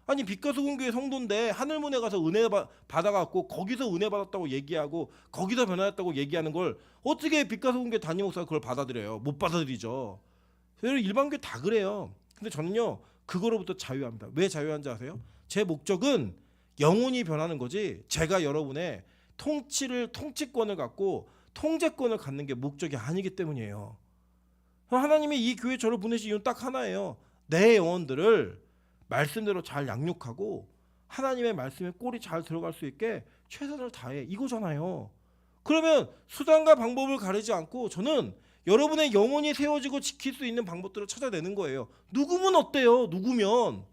아니, 빛과 소금 교회 성도인데 하늘문에 가서 은혜 받아갖고 거기서 은혜 받았다고 얘기하고 거기서 변화했다고 얘기하는 걸 어떻게 빛과 소금 교회 담임 목사가 그걸 받아들여요? 못 받아들이죠. 여러분, 일반 교회 다 그래요. 근데 저는요, 그거로부터 자유합니다. 왜 자유한지 아세요? 제 목적은 영혼이 변하는 거지 제가 여러분의 통치권을 갖고 통제권을 갖는 게 목적이 아니기 때문이에요. 하나님이 이 교회 저를 보내신 이유는 딱 하나예요. 내 영혼들을 말씀대로 잘 양육하고 하나님의 말씀에 꼴이 잘 들어갈 수 있게 최선을 다해, 이거잖아요. 그러면 수단과 방법을 가리지 않고 저는 여러분의 영혼이 세워지고 지킬 수 있는 방법들을 찾아내는 거예요. 누구면 어때요? 누구면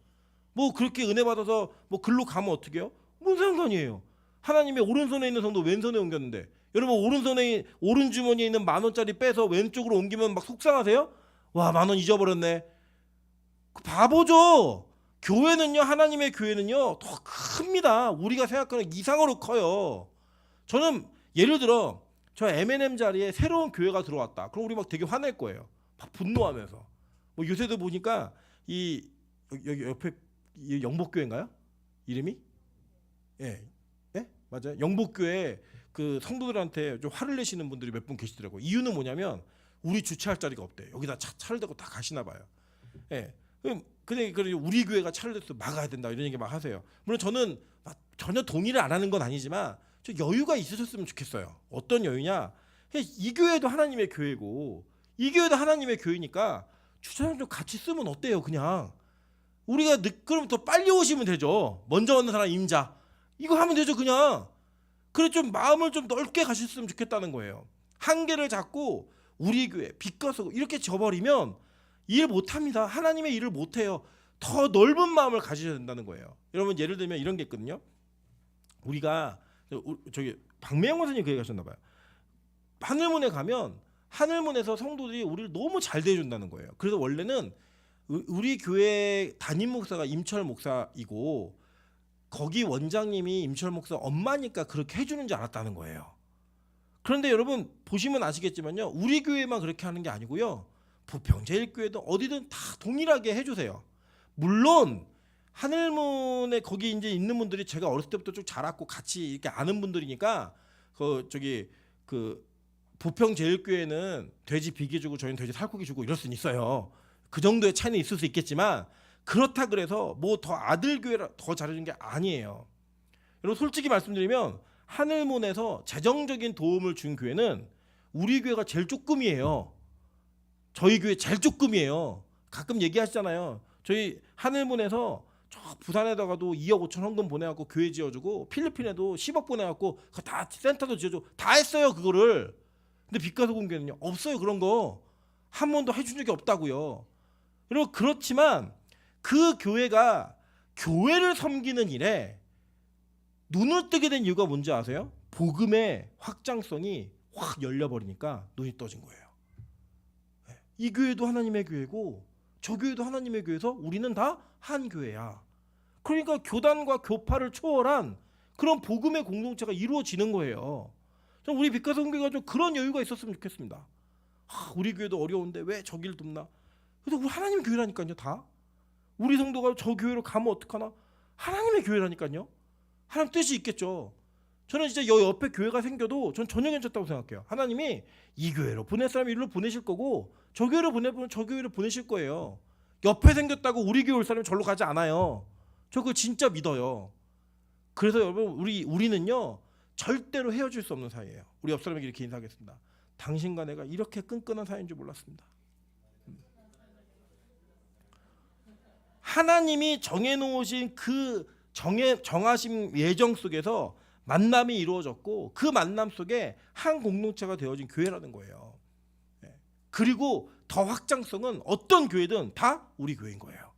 뭐 그렇게 은혜 받아서 뭐 글로 가면 어떡해요? 뭔 상관이에요? 하나님의 오른손에 있는 성도 왼손에 옮겼는데 여러분, 오른 주머니에 있는 10,000원짜리 빼서 왼쪽으로 옮기면 막 속상하세요? 와, 10,000원 잊어버렸네. 바보죠. 교회는요, 하나님의 교회는요 더 큽니다. 우리가 생각하는 이상으로 커요. 저는 예를 들어 저 M&M 자리에 새로운 교회가 들어왔다. 그럼 우리 막 되게 화낼 거예요. 막 분노하면서. 뭐 요새도 보니까 이 여기 옆에 이 영복교회인가요? 이름이? 예, 예, 맞아요. 영복교회 그 성도들한테 좀 화를 내시는 분들이 몇 분 계시더라고요. 이유는 뭐냐면 우리 주차할 자리가 없대. 여기다 차를 대고 다 가시나 봐요. 예. 근데 우리 교회가 차를 대서 막아야 된다 이런 얘기 막 하세요. 물론 저는 전혀 동의를 안 하는 건 아니지만 저 여유가 있으셨으면 좋겠어요. 어떤 여유냐? 이 교회도 하나님의 교회고 이 교회도 하나님의 교회니까 주차장 좀 같이 쓰면 어때요? 그냥 우리가 그럼 더 빨리 오시면 되죠. 먼저 오는 사람 임자 이거 하면 되죠. 그냥 그래 좀 마음을 좀 넓게 가셨으면 좋겠다는 거예요. 한계를 잡고 우리 교회 빛과 소금 이렇게 져버리면 일 못합니다. 하나님의 일을 못해요. 더 넓은 마음을 가지셔야 된다는 거예요. 여러분, 예를 들면 이런 게 있거든요. 우리가 저기 박매영 선생님 그 얘기 하셨나 봐요. 하늘문에 가면 하늘문에서 성도들이 우리를 너무 잘 대해준다는 거예요. 그래서 원래는 우리 교회 담임 목사가 임철 목사이고 거기 원장님이 임철 목사 엄마니까 그렇게 해주는 줄 알았다는 거예요. 그런데 여러분 보시면 아시겠지만요, 우리 교회만 그렇게 하는 게 아니고요, 부평제일교회든 어디든 다 동일하게 해주세요. 물론 하늘문에 거기 이제 있는 분들이 제가 어렸을 때부터 쭉 자랐고 같이 이렇게 아는 분들이니까 그 부평제일교회는 돼지 비계 주고 저희는 돼지 살코기 주고 이럴 수는 있어요. 그 정도의 차이는 있을 수 있겠지만 그렇다 그래서 뭐 더 아들 교회라 더 잘해준 게 아니에요. 여러분 솔직히 말씀드리면 하늘문에서 재정적인 도움을 준 교회는 우리 교회가 제일 조금이에요. 저희 교회 제일 조금이에요. 가끔 얘기하시잖아요. 저희 하늘문에서 저 부산에다가도 2억 5천 헌금 보내갖고 교회 지어주고 필리핀에도 10억 보내갖고 그거 다 센터도 지어주고 다 했어요 그거를. 근데 빛가서 공교회는요 없어요. 그런 거 한 번도 해준 적이 없다고요. 여러분 그렇지만 그 교회가 교회를 섬기는 일에 눈을 뜨게 된 이유가 뭔지 아세요? 복음의 확장성이 확 열려버리니까 눈이 떠진 거예요. 이 교회도 하나님의 교회고 저 교회도 하나님의 교회에서 우리는 다 한 교회야. 그러니까 교단과 교파를 초월한 그런 복음의 공동체가 이루어지는 거예요. 우리 빛가서 공교회가 좀 그런 여유가 있었으면 좋겠습니다. 우리 교회도 어려운데 왜 저길 돕나? 근데 우리 하나님의 교회라니까요. 다 우리 성도가 저 교회로 가면 어떡하나? 하나님의 교회라니까요. 하나님 뜻이 있겠죠. 저는 진짜 옆에 교회가 생겨도 전 전혀 괜찮다고 생각해요. 하나님이 이 교회로 보낼 사람 일로 보내실 거고 저 교회로 보내면 저 교회로 보내실 거예요. 옆에 생겼다고 우리 교회 올 사람이 절로 가지 않아요. 저 그거 진짜 믿어요. 그래서 여러분 우리는요 절대로 헤어질 수 없는 사이예요. 우리 옆 사람에게 이렇게 인사하겠습니다. 당신과 내가 이렇게 끈끈한 사이인 줄 몰랐습니다. 하나님이 정해놓으신 그 정하신 예정 속에서 만남이 이루어졌고 그 만남 속에 한 공동체가 되어진 교회라는 거예요. 그리고 더 확장성은 어떤 교회든 다 우리 교회인 거예요.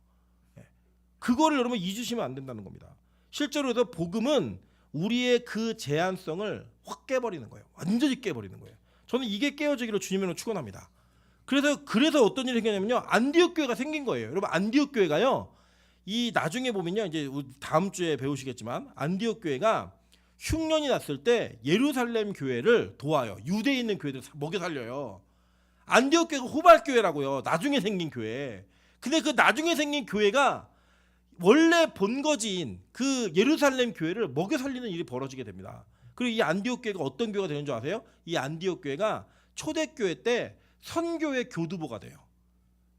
그거를 여러분 잊으시면 안 된다는 겁니다. 실제로 해서 복음은 우리의 그 제한성을 확 깨버리는 거예요. 완전히 깨버리는 거예요. 저는 이게 깨어지기를 주님으로 축원합니다. 그래서 어떤 일이 생겼냐면요. 안디옥 교회가 생긴 거예요. 여러분 안디옥 교회가요. 이 나중에 보면요. 이제 다음 주에 배우시겠지만 안디옥 교회가 흉년이 났을 때 예루살렘 교회를 도와요. 유대에 있는 교회들 먹여 살려요. 안디옥 교회가 호발 교회라고요. 나중에 생긴 교회. 근데 그 나중에 생긴 교회가 원래 본거지인 그 예루살렘 교회를 먹여 살리는 일이 벌어지게 됩니다. 그리고 이 안디옥 교회가 어떤 교회가 되는 줄 아세요? 이 안디옥 교회가 초대교회 때 선교회 교두보가 돼요.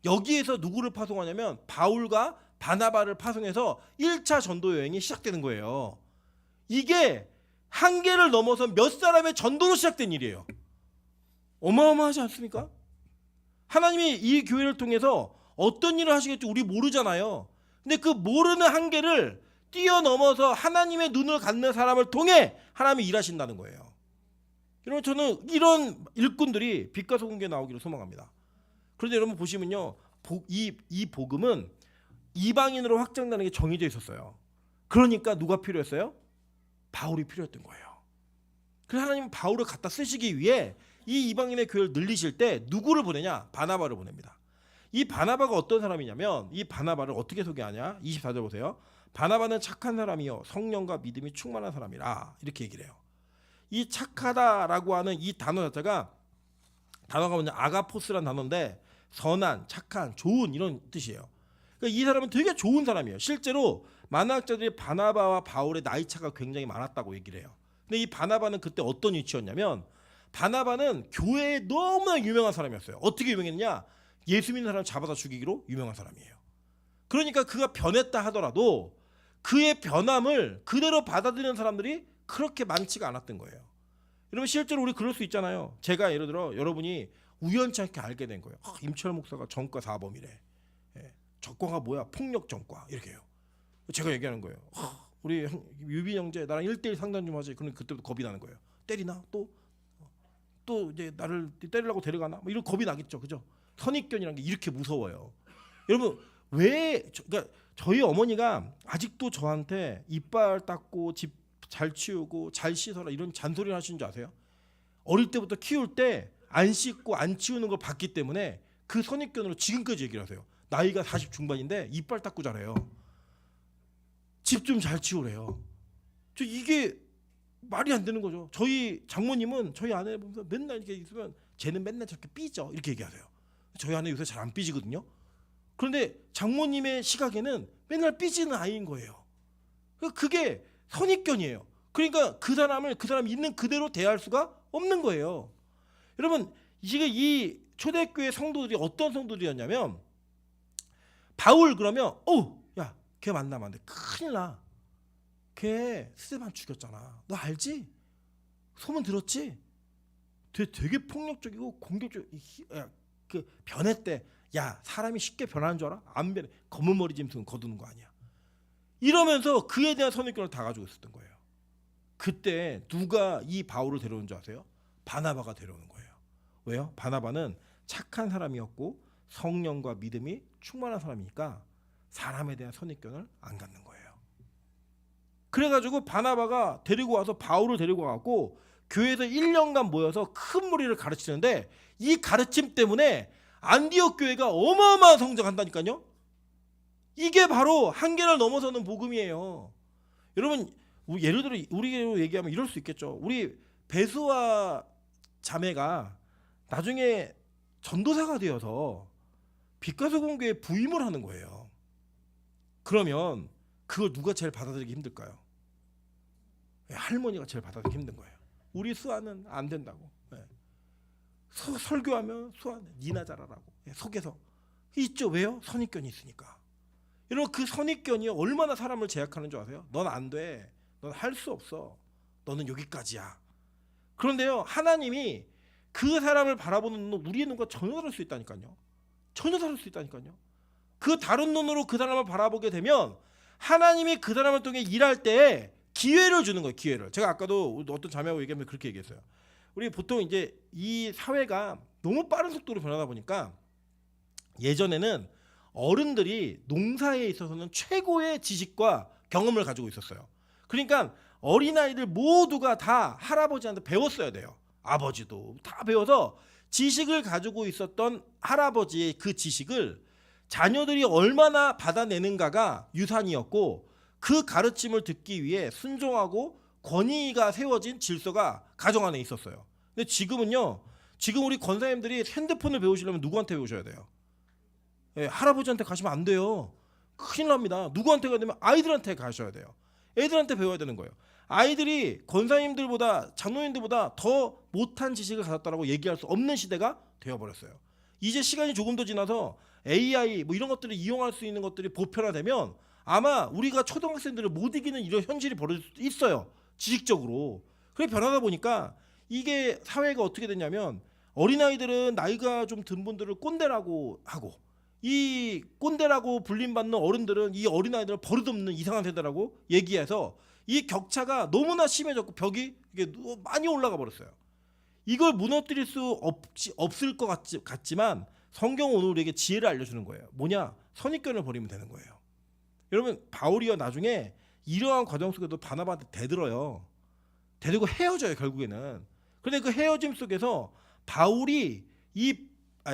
여기에서 누구를 파송하냐면 바울과 바나바를 파송해서 1차 전도 여행이 시작되는 거예요. 이게 한계를 넘어서 몇 사람의 전도로 시작된 일이에요. 어마어마하지 않습니까? 하나님이 이 교회를 통해서 어떤 일을 하시겠지 우리 모르잖아요. 근데 그 모르는 한계를 뛰어넘어서 하나님의 눈을 갖는 사람을 통해 하나님이 일하신다는 거예요. 여러분 저는 이런 일꾼들이 빛과 소금교에 나오기를 소망합니다. 그런데 여러분 보시면요. 이 복음은 이방인으로 확장되는 게 정해져 있었어요. 그러니까 누가 필요했어요? 바울이 필요했던 거예요. 그래서 하나님은 바울을 갖다 쓰시기 위해 이 이방인의 교회를 늘리실 때 누구를 보내냐? 바나바를 보냅니다. 이 바나바가 어떤 사람이냐면 이 바나바를 어떻게 소개하냐? 24절 보세요. 바나바는 착한 사람이요 성령과 믿음이 충만한 사람이라 이렇게 얘기를 해요. 이 착하다라고 하는 이 단어 자체가 단어가 뭐냐? 아가포스라는 단어인데 선한, 착한, 좋은 이런 뜻이에요. 그러니까 이 사람은 되게 좋은 사람이에요. 실제로 만화학자들이 바나바와 바울의 나이 차가 굉장히 많았다고 얘기를 해요. 근데 이 바나바는 그때 어떤 위치였냐면 바나바는 교회에 너무나 유명한 사람이었어요. 어떻게 유명했냐? 예수 믿는 사람 잡아다 죽이기로 유명한 사람이에요. 그러니까 그가 변했다 하더라도 그의 변함을 그대로 받아들이는 사람들이 그렇게 많지가 않았던 거예요. 여러분 실제로 우리 그럴 수 있잖아요. 제가 예를 들어 여러분이 우연치 않게 알게 된 거예요. 임철 목사가 전과 4범이래. 전과가 뭐야? 폭력 전과 이렇게 해요. 제가 얘기하는 거예요. 우리 유빈 형제 나랑 1대1 상담 좀 하지. 그럼 그때부터 겁이 나는 거예요. 때리나? 또 이제 나를 때리려고 데려가나? 뭐 이런 겁이 나겠죠. 그죠? 선입견이라는 게 이렇게 무서워요. 여러분 그러니까 저희 어머니가 아직도 저한테 이빨 닦고 집 잘 치우고 잘 씻어라 이런 잔소리를 하시는 줄 아세요? 어릴 때부터 키울 때 안 씻고 안 치우는 걸 봤기 때문에 그 선입견으로 지금까지 얘기를 하세요. 나이가 40 중반인데 이빨 닦고 자래요. 집 좀 잘 치우래요. 이게 말이 안 되는 거죠. 저희 장모님은 저희 아내 보면서 맨날 이렇게 있으면 쟤는 맨날 저렇게 삐져 이렇게 얘기하세요. 저희 아내 요새 잘 안 삐지거든요. 그런데 장모님의 시각에는 맨날 삐지는 아이인 거예요. 그게 선입견이에요. 그러니까 그 사람 있는 그대로 대할 수가 없는 거예요. 여러분, 지금 이 초대교회 성도들이 어떤 성도들이었냐면, 바울 그러면 야, 걔 만나면 안 돼. 큰일 나. 걔 스데반 죽였잖아. 너 알지? 소문 들었지? 되게 폭력적이고 공격적. 그 변했대. 야, 사람이 쉽게 변하는 줄 알아? 안 변해. 검은 머리 짐승 거두는 거 아니야. 이러면서 그에 대한 선입견을 다 가지고 있었던 거예요. 그때 누가 이 바울을 데려온 줄 아세요? 바나바가 데려오는 거예요. 왜요? 바나바는 착한 사람이었고 성령과 믿음이 충만한 사람이니까 사람에 대한 선입견을 안 갖는 거예요. 그래가지고 바나바가 데리고 와서 바울을 데리고 와갖고 교회에서 1년간 모여서 큰 무리를 가르치는데, 이 가르침 때문에 안디옥 교회가 어마어마한 성장한다니까요. 이게 바로 한계를 넘어서는 복음이에요. 여러분, 예를 들어 우리로 얘기하면 이럴 수 있겠죠. 우리 배수와 자매가 나중에 전도사가 되어서 빛가서 공교에 부임을 하는 거예요. 그러면 그걸 누가 제일 받아들이기 힘들까요? 할머니가 제일 받아들이기 힘든 거예요. 우리 수아는 안 된다고. 설교하면 수아는 니나 잘하라고 속에서 있죠. 왜요? 선입견이 있으니까. 여러분, 그 선입견이 얼마나 사람을 제약하는 줄 아세요? 넌 안 돼. 넌 할 수 없어. 너는 여기까지야. 그런데요, 하나님이 그 사람을 바라보는 눈, 우리의 눈과 전혀 다를 수 있다니까요. 전혀 다를 수 있다니까요. 그 다른 눈으로 그 사람을 바라보게 되면 하나님이 그 사람을 통해 일할 때 기회를 주는 거예요. 기회를. 제가 아까도 어떤 자매하고 얘기하면서 그렇게 얘기했어요. 우리 보통 이제 이 사회가 너무 빠른 속도로 변하다 보니까 예전에는 어른들이 농사에 있어서는 최고의 지식과 경험을 가지고 있었어요. 그러니까 어린아이들 모두가 다 할아버지한테 배웠어야 돼요. 아버지도 다 배워서 지식을 가지고 있었던 할아버지의 그 지식을 자녀들이 얼마나 받아내는가가 유산이었고, 그 가르침을 듣기 위해 순종하고 권위가 세워진 질서가 가정 안에 있었어요. 근데 지금은요, 지금 우리 권사님들이 핸드폰을 배우시려면 누구한테 배우셔야 돼요? 할아버지한테 가시면 안 돼요. 큰일 납니다. 누구한테 가야 되면 아이들한테 가셔야 돼요. 애들한테 배워야 되는 거예요. 아이들이 권사님들보다 장로님들보다 더 못한 지식을 가졌다라고 얘기할 수 없는 시대가 되어버렸어요. 이제 시간이 조금 더 지나서 AI 뭐 이런 것들을 이용할 수 있는 것들이 보편화되면 아마 우리가 초등학생들을 못 이기는 이런 현실이 벌어질 수도 있어요. 지식적으로. 그래 변하다 보니까 이게 사회가 어떻게 됐냐면, 어린아이들은 나이가 좀 든 분들을 꼰대라고 하고, 이 꼰대라고 불림받는 어른들은 이 어린아이들을 버릇없는 이상한 세대라고 얘기해서 이 격차가 너무나 심해졌고 벽이 이게 많이 올라가 버렸어요. 이걸 무너뜨릴 수 없을 것 같지만 성경은 오늘 우리에게 지혜를 알려주는 거예요. 뭐냐? 선입견을 버리면 되는 거예요. 여러분, 바울이요 나중에 이러한 과정 속에도 바나바한테 대들어요. 대들고 헤어져요 결국에는. 그런데 그 헤어짐 속에서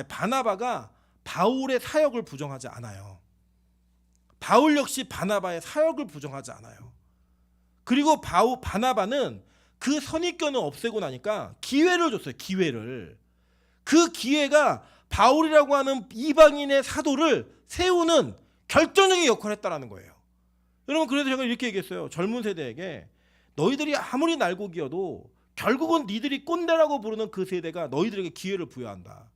바나바가 바울의 사역을 부정하지 않아요. 바울 역시 바나바의 사역을 부정하지 않아요. 그리고 바나바는 그 선입견을 없애고 나니까 기회를 줬어요. 기회를. 그 기회가 바울이라고 하는 이방인의 사도를 세우는 결정적인 역할을 했다라는 거예요. 여러분, 그래서 제가 이렇게 얘기했어요. 젊은 세대에게 너희들이 아무리 날고기여도 결국은 니들이 꼰대라고 부르는 그 세대가 너희들에게 기회를 부여한다.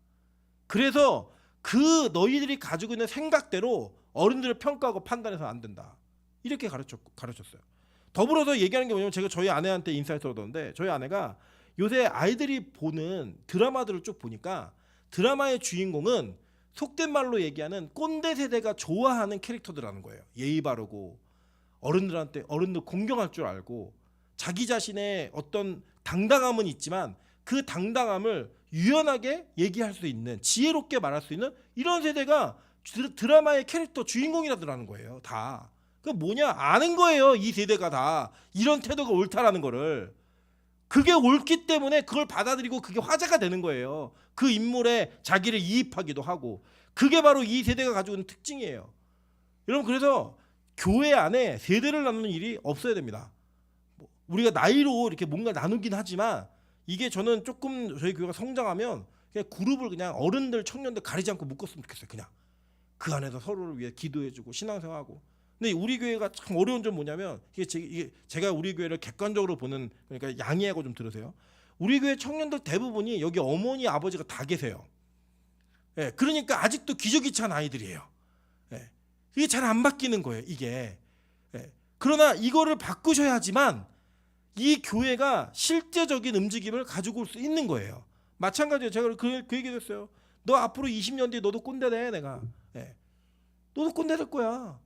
그래서 그 너희들이 가지고 있는 생각대로 어른들을 평가하고 판단해서 안 된다. 이렇게 가르쳤어요. 더불어서 얘기하는 게 뭐냐면, 제가 저희 아내한테 인사이트를 얻었는데, 저희 아내가 요새 아이들이 보는 드라마들을 쭉 보니까 드라마의 주인공은 속된 말로 얘기하는 꼰대 세대가 좋아하는 캐릭터들이라는 거예요. 예의 바르고 어른들 공경할 줄 알고 자기 자신의 어떤 당당함은 있지만 그 당당함을 유연하게 얘기할 수 있는, 지혜롭게 말할 수 있는 이런 세대가 드라마의 캐릭터 주인공이라더라는 거예요. 다. 그 뭐냐? 아는 거예요. 이 세대가 다 이런 태도가 옳다라는 거를. 그게 옳기 때문에 그걸 받아들이고 그게 화제가 되는 거예요. 그 인물에 자기를 이입하기도 하고. 그게 바로 이 세대가 가지고 있는 특징이에요. 여러분, 그래서 교회 안에 세대를 나누는 일이 없어야 됩니다. 우리가 나이로 이렇게 뭔가 나누긴 하지만, 이게 저는 조금 저희 교회가 성장하면 그냥 그룹을 그냥 어른들 청년들 가리지 않고 묶었으면 좋겠어요. 그냥 그 안에서 서로를 위해 기도해주고 신앙생활하고. 근데 우리 교회가 참 어려운 점 뭐냐면 이게 제가 우리 교회를 객관적으로 보는, 그러니까 양해하고 좀 들으세요. 우리 교회 청년들 대부분이 여기 어머니 아버지가 다 계세요. 예, 그러니까 아직도 기저귀 찬 아이들이에요. 예, 이게 잘 안 바뀌는 거예요. 이게. 예, 그러나 이거를 바꾸셔야지만 이 교회가 실제적인 움직임을 가지고 올 수 있는 거예요. 마찬가지예요. 제가 그 얘기도 했어요. 너 앞으로 20년 뒤에 너도 꼰대 돼, 내가. 예. 너도 꼰대 될 거야.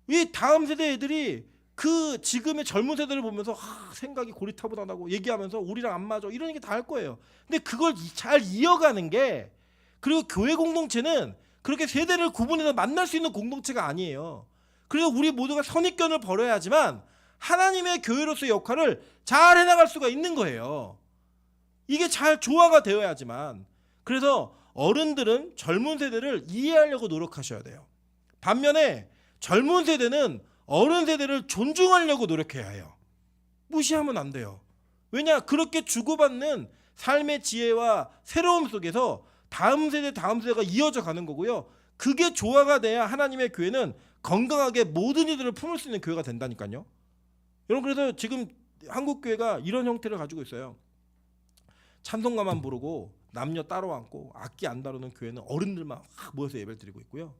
이 다음 세대 애들이 그 지금의 젊은 세대를 보면서 생각이 고리타분하다고 얘기하면서 우리랑 안 맞아 이런 얘기 다 할 거예요. 근데 그걸 잘 이어가는 게, 그리고 교회 공동체는 그렇게 세대를 구분해서 만날 수 있는 공동체가 아니에요. 그래서 우리 모두가 선입견을 버려야지만 하나님의 교회로서의 역할을 잘 해나갈 수가 있는 거예요. 이게 잘 조화가 되어야지만. 그래서 어른들은 젊은 세대를 이해하려고 노력하셔야 돼요. 반면에 젊은 세대는 어른 세대를 존중하려고 노력해야 해요. 무시하면 안 돼요. 왜냐? 그렇게 주고받는 삶의 지혜와 새로움 속에서 다음 세대가 이어져 가는 거고요. 그게 조화가 돼야 하나님의 교회는 건강하게 모든 이들을 품을 수 있는 교회가 된다니까요. 여러분, 그래서 지금 한국 교회가 이런 형태를 가지고 있어요. 찬송가만 부르고 남녀 따로 앉고 악기 안 다루는 교회는 어른들만 모여서 예배를 드리고 있고요.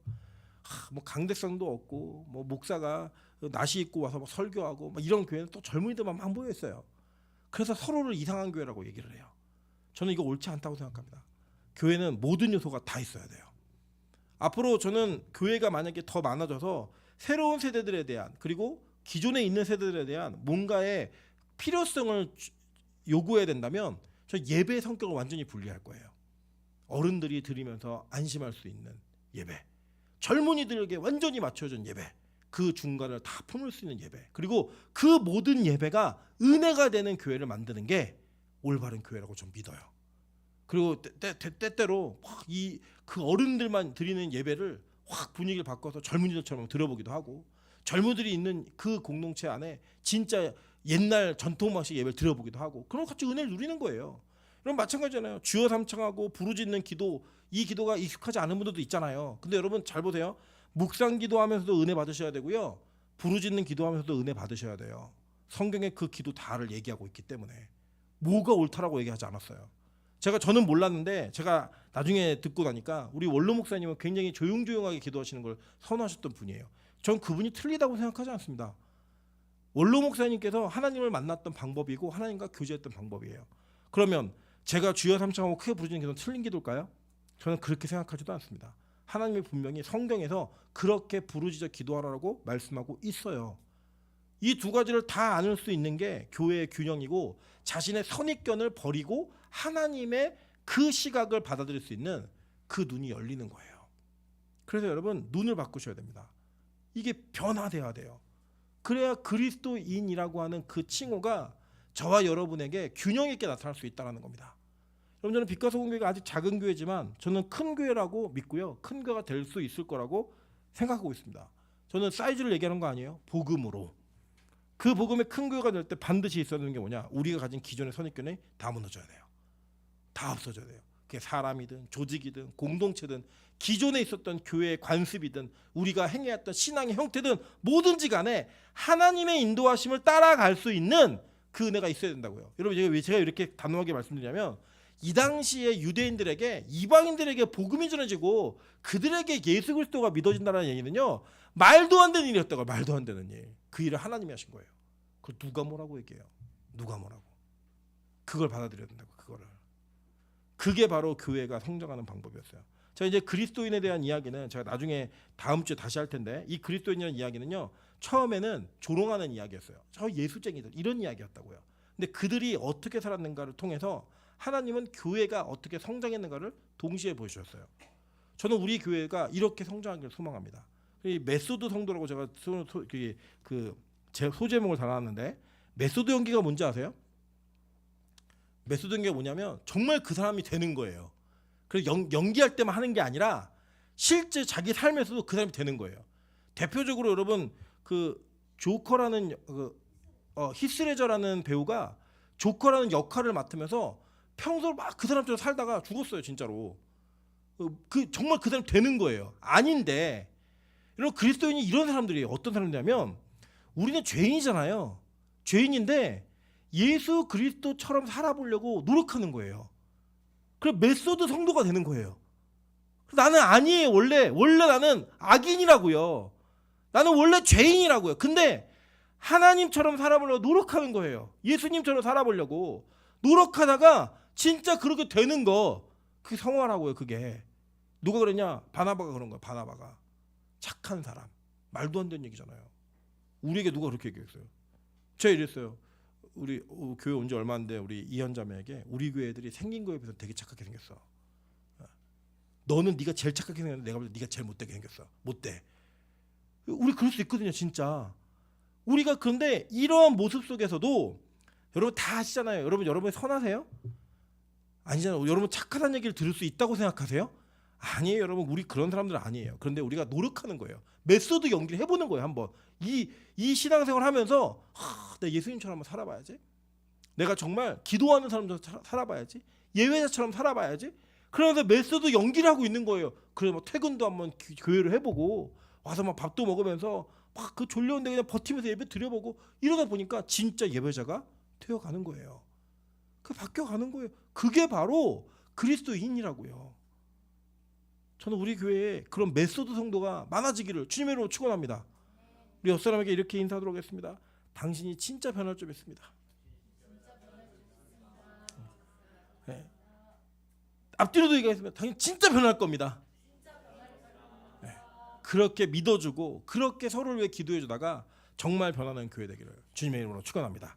뭐 강대성도 없고 뭐 목사가 나시 입고 와서 막 설교하고 막 이런 교회는 또 젊은이들만 막 모여 있어요. 그래서 서로를 이상한 교회라고 얘기를 해요. 저는 이거 옳지 않다고 생각합니다. 교회는 모든 요소가 다 있어야 돼요. 앞으로 저는 교회가 만약에 더 많아져서 새로운 세대들에 대한, 그리고 기존에 있는 세대들에 대한 뭔가의 필요성을 요구해야 된다면 저 예배의 성격을 완전히 분리할 거예요. 어른들이 드리면서 안심할 수 있는 예배, 젊은이들에게 완전히 맞춰진 예배, 그 중간을 다 품을 수 있는 예배, 그리고 그 모든 예배가 은혜가 되는 교회를 만드는 게 올바른 교회라고 좀 믿어요. 그리고 때때로 그 어른들만 드리는 예배를 확 분위기를 바꿔서 젊은이들처럼 들어보기도 하고, 젊은이들이 있는 그 공동체 안에 진짜 옛날 전통 방식 예배를 들어보기도 하고, 그럼 같이 은혜를 누리는 거예요. 그럼 마찬가지잖아요. 주여 삼창하고 부르짖는 기도, 이 기도가 익숙하지 않은 분들도 있잖아요. 근데 여러분 잘 보세요. 묵상 기도하면서도 은혜 받으셔야 되고요. 부르짖는 기도하면서도 은혜 받으셔야 돼요. 성경에 그 기도 다를 얘기하고 있기 때문에 뭐가 옳다라고 얘기하지 않았어요. 저는 몰랐는데 제가 나중에 듣고 나니까 우리 원로 목사님은 굉장히 조용조용하게 기도하시는 걸 선호하셨던 분이에요. 전 그분이 틀리다고 생각하지 않습니다. 원로 목사님께서 하나님을 만났던 방법이고 하나님과 교제했던 방법이에요. 그러면 제가 주여 삼창하고 크게 부르짖는 기도는 틀린 기도일까요? 저는 그렇게 생각하지도 않습니다. 하나님이 분명히 성경에서 그렇게 부르짖어 기도하라고 말씀하고 있어요. 이 두 가지를 다 안을 수 있는 게 교회의 균형이고, 자신의 선입견을 버리고 하나님의 그 시각을 받아들일 수 있는 그 눈이 열리는 거예요. 그래서 여러분, 눈을 바꾸셔야 됩니다. 이게 변화돼야 돼요. 그래야 그리스도인이라고 하는 그 칭호가 저와 여러분에게 균형 있게 나타날 수 있다는 겁니다. 여러분, 저는 빛과 소금 교회가 아직 작은 교회지만 저는 큰 교회라고 믿고요. 큰 교회가 될 수 있을 거라고 생각하고 있습니다. 저는 사이즈를 얘기하는 거 아니에요. 복음으로. 그 복음의 큰 교회가 될 때 반드시 있어야 되는 게 뭐냐? 우리가 가진 기존의 선입견이 다 무너져야 돼요. 다 없어져야 돼요. 그게 사람이든 조직이든 공동체든 기존에 있었던 교회의 관습이든 우리가 행해왔던 신앙의 형태든 뭐든지 간에 하나님의 인도하심을 따라갈 수 있는 그 은혜가 있어야 된다고요. 여러분, 제가 이렇게 단호하게 말씀드리냐면, 이 당시에 유대인들에게, 이방인들에게 복음이 전해지고 그들에게 예수 그리스도가 믿어진다는 얘기는요, 말도 안 되는 일이었다고요. 말도 안 되는 일. 그 일을 하나님이 하신 거예요. 그걸 누가 뭐라고 얘기해요? 누가 뭐라고? 그걸 받아들여야 된다고. 그게 바로 교회가 성장하는 방법이었어요. 자, 이제 그리스도인에 대한 이야기는 제가 나중에 다음 주에 다시 할 텐데, 이 그리스도인이라는 이야기는요, 처음에는 조롱하는 이야기였어요. 저 예수쟁이들, 이런 이야기였다고요. 근데 그들이 어떻게 살았는가를 통해서 하나님은 교회가 어떻게 성장했는가를 동시에 보여주셨어요. 저는 우리 교회가 이렇게 성장하기를 소망합니다. 이 메소드 성도라고 제가 제 소제목을 달아놨는데, 메소드 연기가 뭔지 아세요? 메소드 연기가 뭐냐면 정말 그 사람이 되는 거예요. 그래서 연기할 때만 하는 게 아니라 실제 자기 삶에서도 그 사람이 되는 거예요. 대표적으로 여러분, 그 조커라는 히스레저라는 배우가 조커라는 역할을 맡으면서 평소 막 그 사람처럼 살다가 죽었어요, 진짜로. 정말 그 사람 되는 거예요. 아닌데, 여러분 그리스도인이 이런 사람들이에요. 어떤 사람들이냐면 우리는 죄인이잖아요. 죄인인데 예수 그리스도처럼 살아보려고 노력하는 거예요. 그래 메소드 성도가 되는 거예요. 나는 아니에요. 원래 나는 악인이라고요. 나는 원래 죄인이라고요. 근데 하나님처럼 살아보려고 노력하는 거예요. 예수님처럼 살아보려고 노력하다가 진짜 그렇게 되는 거, 그게 성화라고요. 그게 누가 그랬냐? 바나바가 그런 거예요. 바나바가 착한 사람. 말도 안 되는 얘기잖아요. 우리에게 누가 그렇게 얘기했어요? 제가 이랬어요. 우리 교회 온 지 얼마 안 돼 우리 이현자매에게 우리 교회 애들이 생긴 거에 비해서 되게 착하게 생겼어. 너는 네가 제일 착하게 생겼는데 내가 볼 때 네가 제일 못되게 생겼어. 못돼. 우리 그럴 수 있거든요, 진짜. 우리가 그런데 이러한 모습 속에서도 여러분 다 아시잖아요. 여러분 선하세요? 아니잖아요. 여러분 착하다는 얘기를 들을 수 있다고 생각하세요? 아니에요, 여러분. 우리 그런 사람들은 아니에요. 그런데 우리가 노력하는 거예요. 메소드 연기를 해보는 거예요. 한번 이 신앙생활 하면서 내가 예수님처럼 한번 살아봐야지. 내가 정말 기도하는 사람처럼 살아봐야지. 예외자처럼 살아봐야지. 그러면서 메소드 연기를 하고 있는 거예요. 그래 뭐 퇴근도 한번 교회를 해보고 와서 막 밥도 먹으면서 막 그 졸려운데 그냥 버티면서 예배 드려보고 이러다 보니까 진짜 예배자가 되어가는 거예요. 그 바뀌어가는 거예요. 그게 바로 그리스도인이라고요. 저는 우리 교회에 그런 메소드 성도가 많아지기를 주님의 이름으로 축원합니다. 우리 옆 사람에게 이렇게 인사하도록 하겠습니다. 당신이 진짜 변할 줄 믿습니다. 네. 앞뒤로도 얘기하겠습니다. 당신 진짜 변할 겁니다. 네. 그렇게 믿어주고 그렇게 서로를 위해 기도해주다가 정말 변하는 교회 되기를 주님의 이름으로 축원합니다.